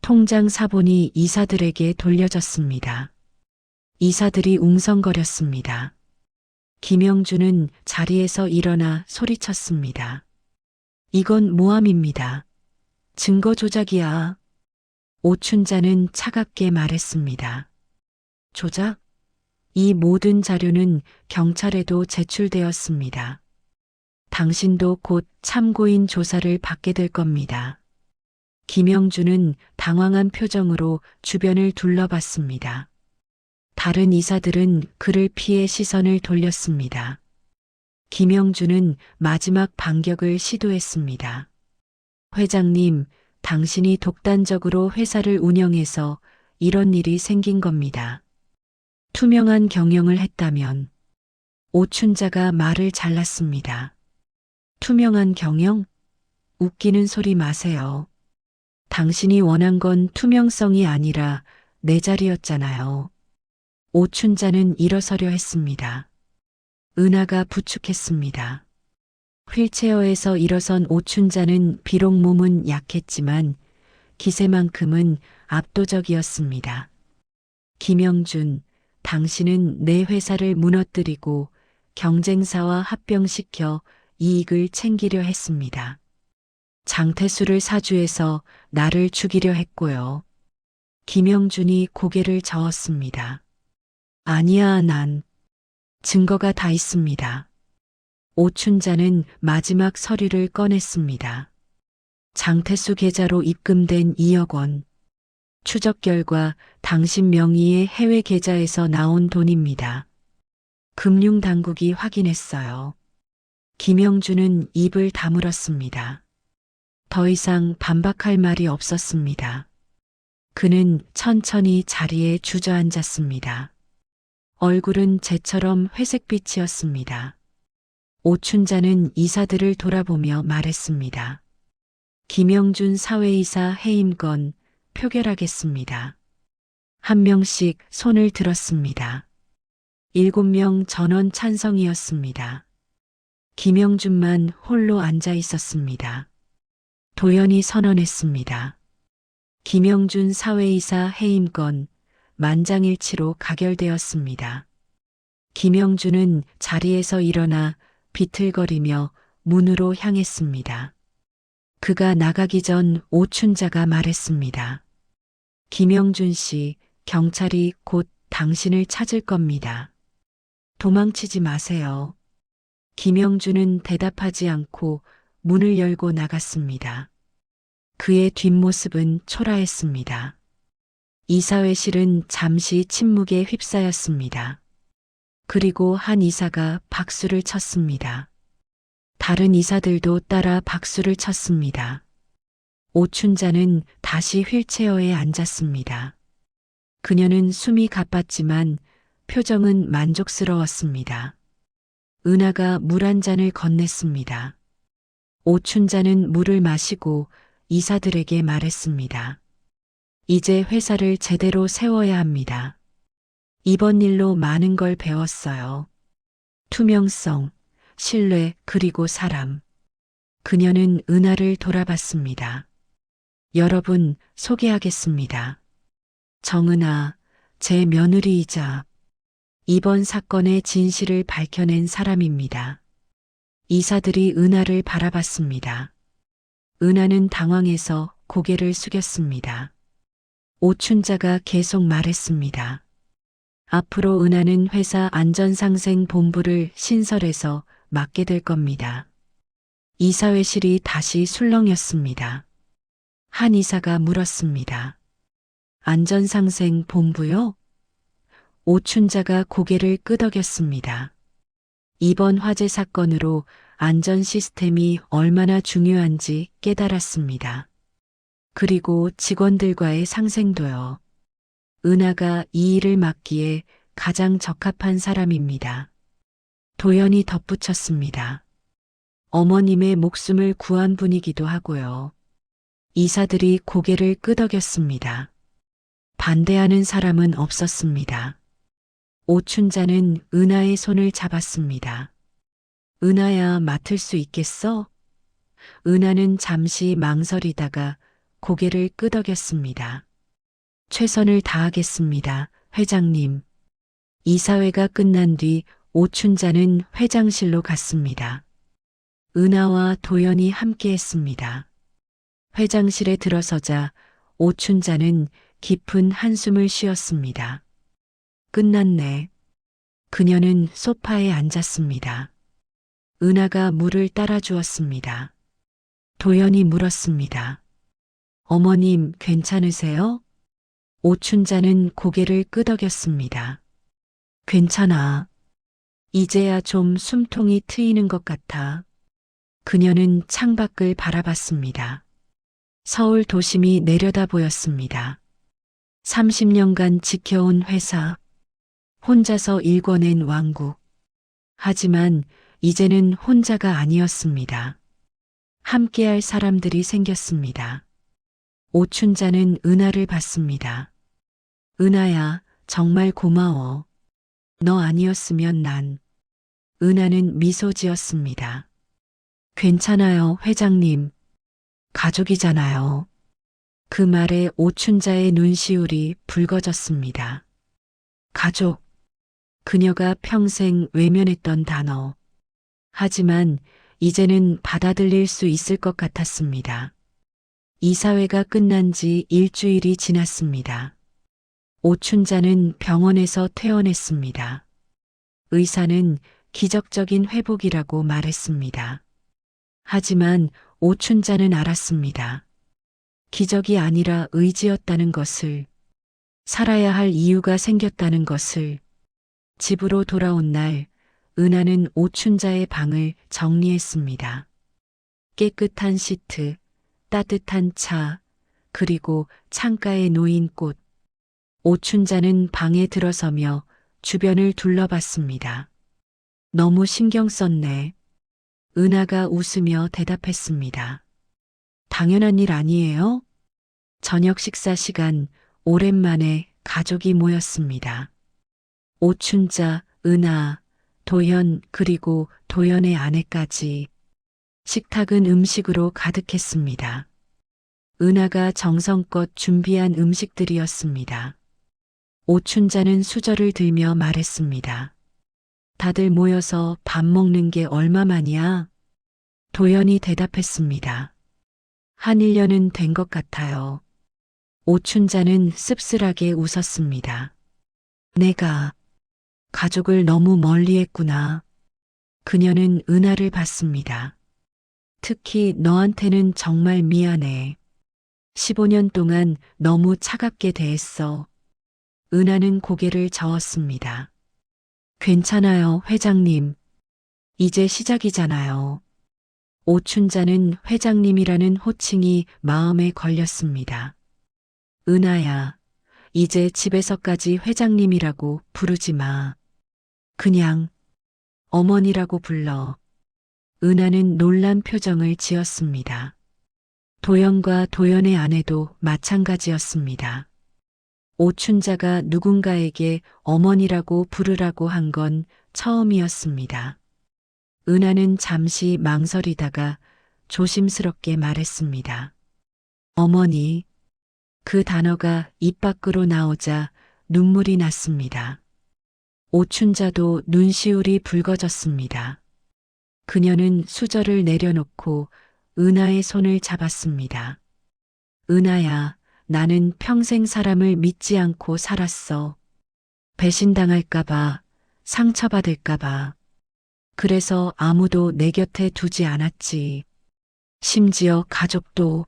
통장 사본이 이사들에게 돌려졌습니다. 이사들이 웅성거렸습니다. 김영준은 자리에서 일어나 소리쳤습니다. 이건 모함입니다. 증거 조작이야. 오춘자는 차갑게 말했습니다. 조작? 이 모든 자료는 경찰에도 제출되었습니다. 당신도 곧 참고인 조사를 받게 될 겁니다. 김영준은 당황한 표정으로 주변을 둘러봤습니다. 다른 이사들은 그를 피해 시선을 돌렸습니다. 김영준은 마지막 반격을 시도했습니다. 회장님, 당신이 독단적으로 회사를 운영해서 이런 일이 생긴 겁니다. 투명한 경영을 했다면. 오춘자가 말을 잘랐습니다. 투명한 경영? 웃기는 소리 마세요. 당신이 원한 건 투명성이 아니라 내 자리였잖아요. 오춘자는 일어서려 했습니다. 은하가 부축했습니다. 휠체어에서 일어선 오춘자는 비록 몸은 약했지만 기세만큼은 압도적이었습니다. 김영준, 당신은 내 회사를 무너뜨리고 경쟁사와 합병시켜 이익을 챙기려 했습니다. 장태수를 사주해서 나를 죽이려 했고요. 김영준이 고개를 저었습니다. 아니야, 난. 증거가 다 있습니다. 오춘자는 마지막 서류를 꺼냈습니다. 장태수 계좌로 입금된 2억 원. 추적 결과 당신 명의의 해외 계좌에서 나온 돈입니다. 금융당국이 확인했어요. 김영준은 입을 다물었습니다. 더 이상 반박할 말이 없었습니다. 그는 천천히 자리에 주저앉았습니다. 얼굴은 재처럼 회색빛이었습니다. 오춘자는 이사들을 돌아보며 말했습니다. 김영준 사회이사 해임건 표결하겠습니다. 한 명씩 손을 들었습니다. 7명 전원 찬성이었습니다. 김영준만 홀로 앉아 있었습니다. 도연이 선언했습니다. 김영준 사회이사 해임건 만장일치로 가결되었습니다. 김영준은 자리에서 일어나 비틀거리며 문으로 향했습니다. 그가 나가기 전 오춘자가 말했습니다. 김영준 씨, 경찰이 곧 당신을 찾을 겁니다. 도망치지 마세요. 김영준은 대답하지 않고 문을 열고 나갔습니다. 그의 뒷모습은 초라했습니다. 이사회실은 잠시 침묵에 휩싸였습니다. 그리고 한 이사가 박수를 쳤습니다. 다른 이사들도 따라 박수를 쳤습니다. 오춘자는 다시 휠체어에 앉았습니다. 그녀는 숨이 가빴지만 표정은 만족스러웠습니다. 은하가 물 한 잔을 건넸습니다. 오춘자는 물을 마시고 이사들에게 말했습니다. 이제 회사를 제대로 세워야 합니다. 이번 일로 많은 걸 배웠어요. 투명성, 신뢰, 그리고 사람. 그녀는 은하를 돌아봤습니다. 여러분, 소개하겠습니다. 정은하, 제 며느리이자 이번 사건의 진실을 밝혀낸 사람입니다. 이사들이 은하를 바라봤습니다. 은하는 당황해서 고개를 숙였습니다. 오춘자가 계속 말했습니다. 앞으로 은하는 회사 안전상생본부를 신설해서 맡게 될 겁니다. 이사회실이 다시 술렁였습니다. 한 이사가 물었습니다. 안전상생본부요? 오춘자가 고개를 끄덕였습니다. 이번 화재 사건으로 안전 시스템이 얼마나 중요한지 깨달았습니다. 그리고 직원들과의 상생도요. 은하가 이 일을 맡기에 가장 적합한 사람입니다. 도연이 덧붙였습니다. 어머님의 목숨을 구한 분이기도 하고요. 이사들이 고개를 끄덕였습니다. 반대하는 사람은 없었습니다. 오춘자는 은하의 손을 잡았습니다. 은하야, 맡을 수 있겠어? 은하는 잠시 망설이다가 고개를 끄덕였습니다. 최선을 다하겠습니다, 회장님. 이사회가 끝난 뒤 오춘자는 회장실로 갔습니다. 은하와 도연이 함께했습니다. 회장실에 들어서자 오춘자는 깊은 한숨을 쉬었습니다. 끝났네. 그녀는 소파에 앉았습니다. 은하가 물을 따라 주었습니다. 도연이 물었습니다. 어머님, 괜찮으세요? 오춘자는 고개를 끄덕였습니다. 괜찮아. 이제야 좀 숨통이 트이는 것 같아. 그녀는 창밖을 바라봤습니다. 서울 도심이 내려다 보였습니다. 30년간 지켜온 회사, 혼자서 일궈낸 왕국. 하지만 이제는 혼자가 아니었습니다. 함께할 사람들이 생겼습니다. 오춘자는 은하를 봤습니다. 은하야, 정말 고마워. 너 아니었으면 난. 은하는 미소 지었습니다. 괜찮아요, 회장님. 가족이잖아요. 그 말에 오춘자의 눈시울이 붉어졌습니다. 가족. 그녀가 평생 외면했던 단어. 하지만 이제는 받아들일 수 있을 것 같았습니다. 이사회가 끝난 지 일주일이 지났습니다. 오춘자는 병원에서 퇴원했습니다. 의사는 기적적인 회복이라고 말했습니다. 하지만 오춘자는 알았습니다. 기적이 아니라 의지였다는 것을, 살아야 할 이유가 생겼다는 것을. 집으로 돌아온 날, 은하는 오춘자의 방을 정리했습니다. 깨끗한 시트, 따뜻한 차, 그리고 창가에 놓인 꽃. 오춘자는 방에 들어서며 주변을 둘러봤습니다. 너무 신경 썼네. 은하가 웃으며 대답했습니다. 당연한 일 아니에요? 저녁 식사 시간, 오랜만에 가족이 모였습니다. 오춘자, 은하, 도연, 그리고 도연의 아내까지. 식탁은 음식으로 가득했습니다. 은하가 정성껏 준비한 음식들이었습니다. 오춘자는 수저를 들며 말했습니다. 다들 모여서 밥 먹는 게 얼마만이야? 도연이 대답했습니다. 한 1년은 된 것 같아요. 오춘자는 씁쓸하게 웃었습니다. 내가 가족을 너무 멀리 했구나. 그녀는 은하를 봤습니다. 특히 너한테는 정말 미안해. 15년 동안 너무 차갑게 대했어. 은하는 고개를 저었습니다. 괜찮아요, 회장님. 이제 시작이잖아요. 오춘자는 회장님이라는 호칭이 마음에 걸렸습니다. 은하야, 이제 집에서까지 회장님이라고 부르지 마. 그냥 어머니라고 불러. 은하는 놀란 표정을 지었습니다. 도연과 도연의 아내도 마찬가지였습니다. 오춘자가 누군가에게 어머니라고 부르라고 한 건 처음이었습니다. 은하는 잠시 망설이다가 조심스럽게 말했습니다. 어머니. 그 단어가 입 밖으로 나오자 눈물이 났습니다. 오춘자도 눈시울이 붉어졌습니다. 그녀는 수저를 내려놓고 은하의 손을 잡았습니다. 은하야, 나는 평생 사람을 믿지 않고 살았어. 배신당할까봐, 상처받을까봐. 그래서 아무도 내 곁에 두지 않았지. 심지어 가족도.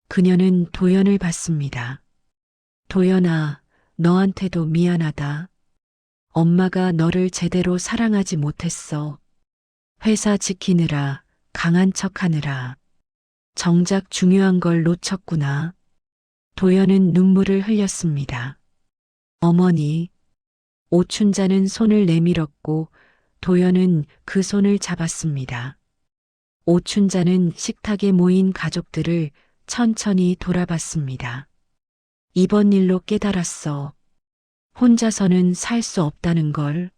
그녀는 도연을 봤습니다. 도연아, 너한테도 미안하다. 엄마가 너를 제대로 사랑하지 못했어. 회사 지키느라, 강한 척하느라. 정작 중요한 걸 놓쳤구나. 도연은 눈물을 흘렸습니다. 어머니. 오춘자는 손을 내밀었고 도연은 그 손을 잡았습니다. 오춘자는 식탁에 모인 가족들을 천천히 돌아봤습니다. 이번 일로 깨달았어. 혼자서는 살 수 없다는 걸.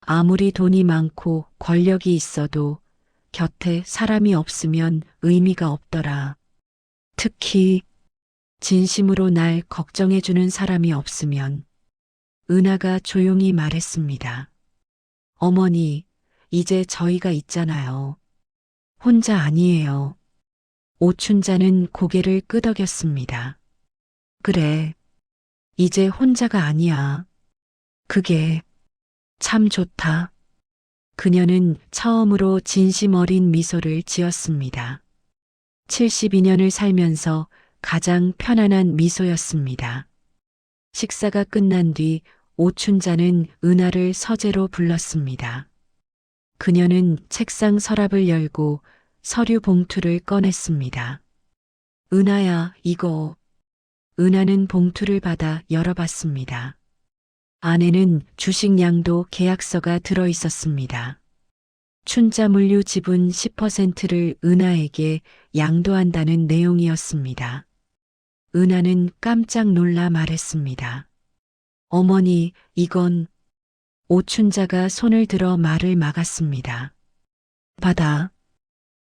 아무리 돈이 많고 권력이 있어도 곁에 사람이 없으면 의미가 없더라. 특히 진심으로 날 걱정해주는 사람이 없으면. 은하가 조용히 말했습니다. 어머니, 이제 저희가 있잖아요. 혼자 아니에요. 오춘자는 고개를 끄덕였습니다. 그래. 이제 혼자가 아니야. 그게 참 좋다. 그녀는 처음으로 진심 어린 미소를 지었습니다. 72년을 살면서 가장 편안한 미소였습니다. 식사가 끝난 뒤 오춘자는 은하를 서재로 불렀습니다. 그녀는 책상 서랍을 열고 서류 봉투를 꺼냈습니다. 은하야, 이거. 은하는 봉투를 받아 열어봤습니다. 안에는 주식양도 계약서가 들어 있었습니다. 춘자물류 지분 10%를 은하에게 양도한다는 내용이었습니다. 은하는 깜짝 놀라 말했습니다. 어머니, 이건. 오춘자가 손을 들어 말을 막았습니다. 받아.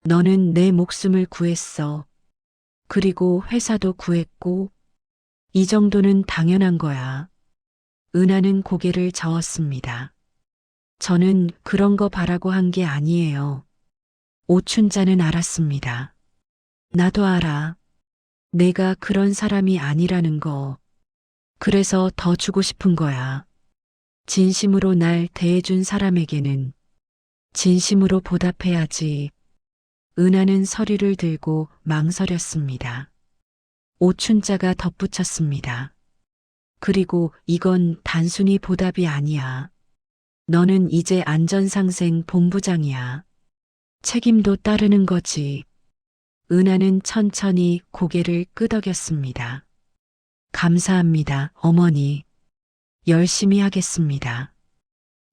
너는 내 목숨을 구했어. 그리고 회사도 구했고. 이 정도는 당연한 거야. 은하는 고개를 저었습니다. 저는 그런 거 바라고 한 게 아니에요. 오춘자는 알았습니다. 나도 알아. 내가 그런 사람이 아니라는 거. 그래서 더 주고 싶은 거야. 진심으로 날 대해준 사람에게는 진심으로 보답해야지. 은하는 서류를 들고 망설였습니다. 오춘자가 덧붙였습니다. 그리고 이건 단순히 보답이 아니야. 너는 이제 안전상생 본부장이야. 책임도 따르는 거지. 은하는 천천히 고개를 끄덕였습니다. 감사합니다, 어머니. 열심히 하겠습니다.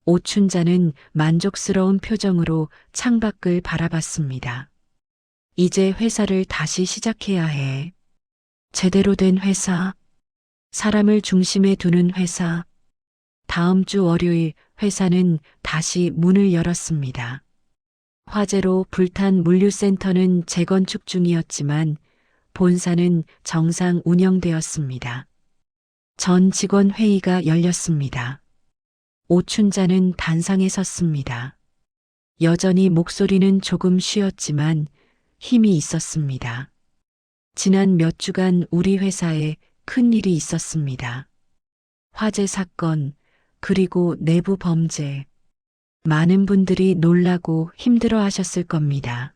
오춘자는 만족스러운 표정으로 창밖을 바라봤습니다. 이제 회사를 다시 시작해야 해. 제대로 된 회사, 사람을 중심에 두는 회사. 다음 주 월요일 회사는 다시 문을 열었습니다. 화재로 불탄 물류센터는 재건축 중이었지만 본사는 정상 운영되었습니다. 전 직원 회의가 열렸습니다. 오춘자는 단상에 섰습니다. 여전히 목소리는 조금 쉬었지만 힘이 있었습니다. 지난 몇 주간 우리 회사에 큰 일이 있었습니다. 화재 사건, 그리고 내부 범죄. 많은 분들이 놀라고 힘들어 하셨을 겁니다.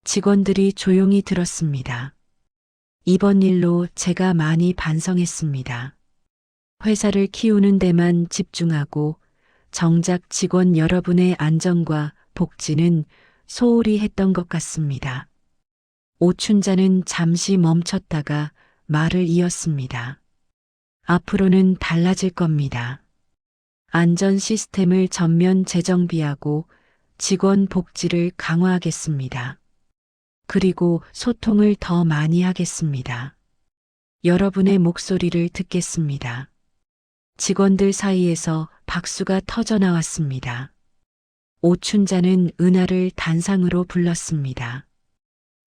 직원들이 조용히 들었습니다. 이번 일로 제가 많이 반성했습니다. 회사를 키우는 데만 집중하고 정작 직원 여러분의 안전과 복지는 소홀히 했던 것 같습니다. 오춘자는 잠시 멈췄다가 말을 이었습니다. 앞으로는 달라질 겁니다. 안전 시스템을 전면 재정비하고 직원 복지를 강화하겠습니다. 그리고 소통을 더 많이 하겠습니다. 여러분의 목소리를 듣겠습니다. 직원들 사이에서 박수가 터져 나왔습니다. 오춘자는 은하를 단상으로 불렀습니다.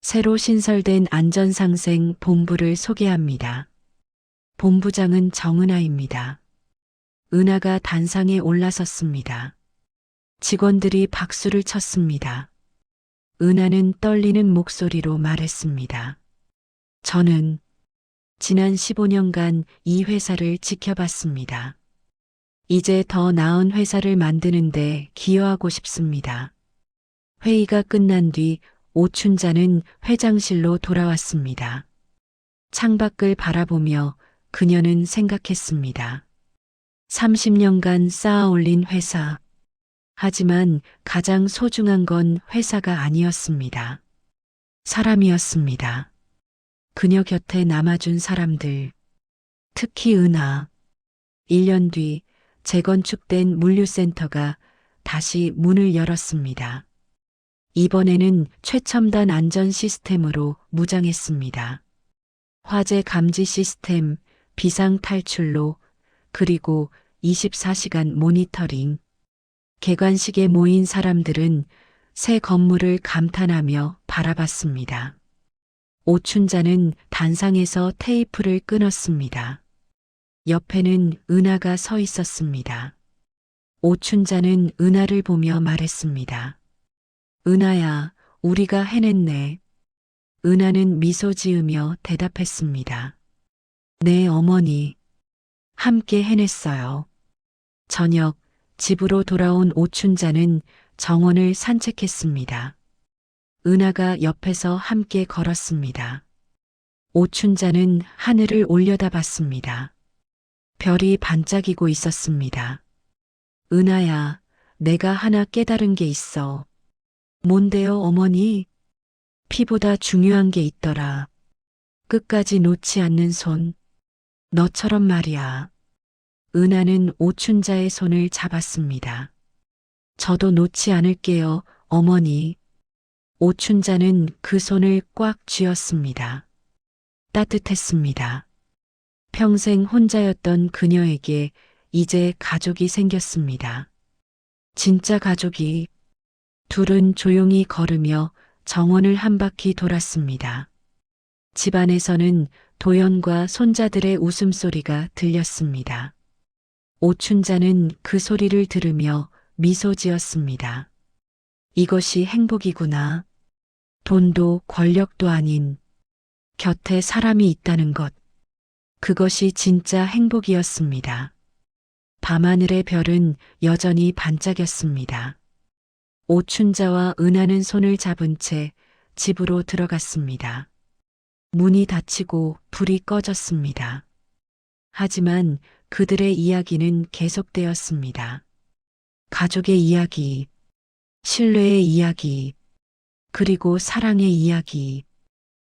새로 신설된 안전상생 본부를 소개합니다. 본부장은 정은하입니다. 은하가 단상에 올라섰습니다. 직원들이 박수를 쳤습니다. 은하는 떨리는 목소리로 말했습니다. 저는 지난 15년간 이 회사를 지켜봤습니다. 이제 더 나은 회사를 만드는데 기여하고 싶습니다. 회의가 끝난 뒤 오춘자는 회장실로 돌아왔습니다. 창밖을 바라보며 그녀는 생각했습니다. 30년간 쌓아 올린 회사. 하지만 가장 소중한 건 회사가 아니었습니다. 사람이었습니다. 그녀 곁에 남아준 사람들. 특히 은하. 1년 뒤 재건축된 물류센터가 다시 문을 열었습니다. 이번에는 최첨단 안전 시스템으로 무장했습니다. 화재 감지 시스템, 비상 탈출로, 그리고 24시간 모니터링. 개관식에 모인 사람들은 새 건물을 감탄하며 바라봤습니다. 오춘자는 단상에서 테이프를 끊었습니다. 옆에는 은하가 서 있었습니다. 오춘자는 은하를 보며 말했습니다. 은하야, 우리가 해냈네. 은하는 미소 지으며 대답했습니다. 네, 어머니. 함께 해냈어요. 저녁, 집으로 돌아온 오춘자는 정원을 산책했습니다. 은하가 옆에서 함께 걸었습니다. 오춘자는 하늘을 올려다봤습니다. 별이 반짝이고 있었습니다. 은하야, 내가 하나 깨달은 게 있어. 뭔데요, 어머니? 피보다 중요한 게 있더라. 끝까지 놓지 않는 손. 너처럼 말이야. 은하는 오춘자의 손을 잡았습니다. 저도 놓지 않을게요, 어머니. 오춘자는 그 손을 꽉 쥐었습니다. 따뜻했습니다. 평생 혼자였던 그녀에게 이제 가족이 생겼습니다. 진짜 가족이. 둘은 조용히 걸으며 정원을 한 바퀴 돌았습니다. 집안에서는 도연과 손자들의 웃음소리가 들렸습니다. 오춘자는 그 소리를 들으며 미소 지었습니다. 이것이 행복이구나. 돈도 권력도 아닌 곁에 사람이 있다는 것. 그것이 진짜 행복이었습니다. 밤하늘의 별은 여전히 반짝였습니다. 오춘자와 은하는 손을 잡은 채 집으로 들어갔습니다. 문이 닫히고 불이 꺼졌습니다. 하지만 그들의 이야기는 계속되었습니다. 가족의 이야기, 신뢰의 이야기, 그리고 사랑의 이야기.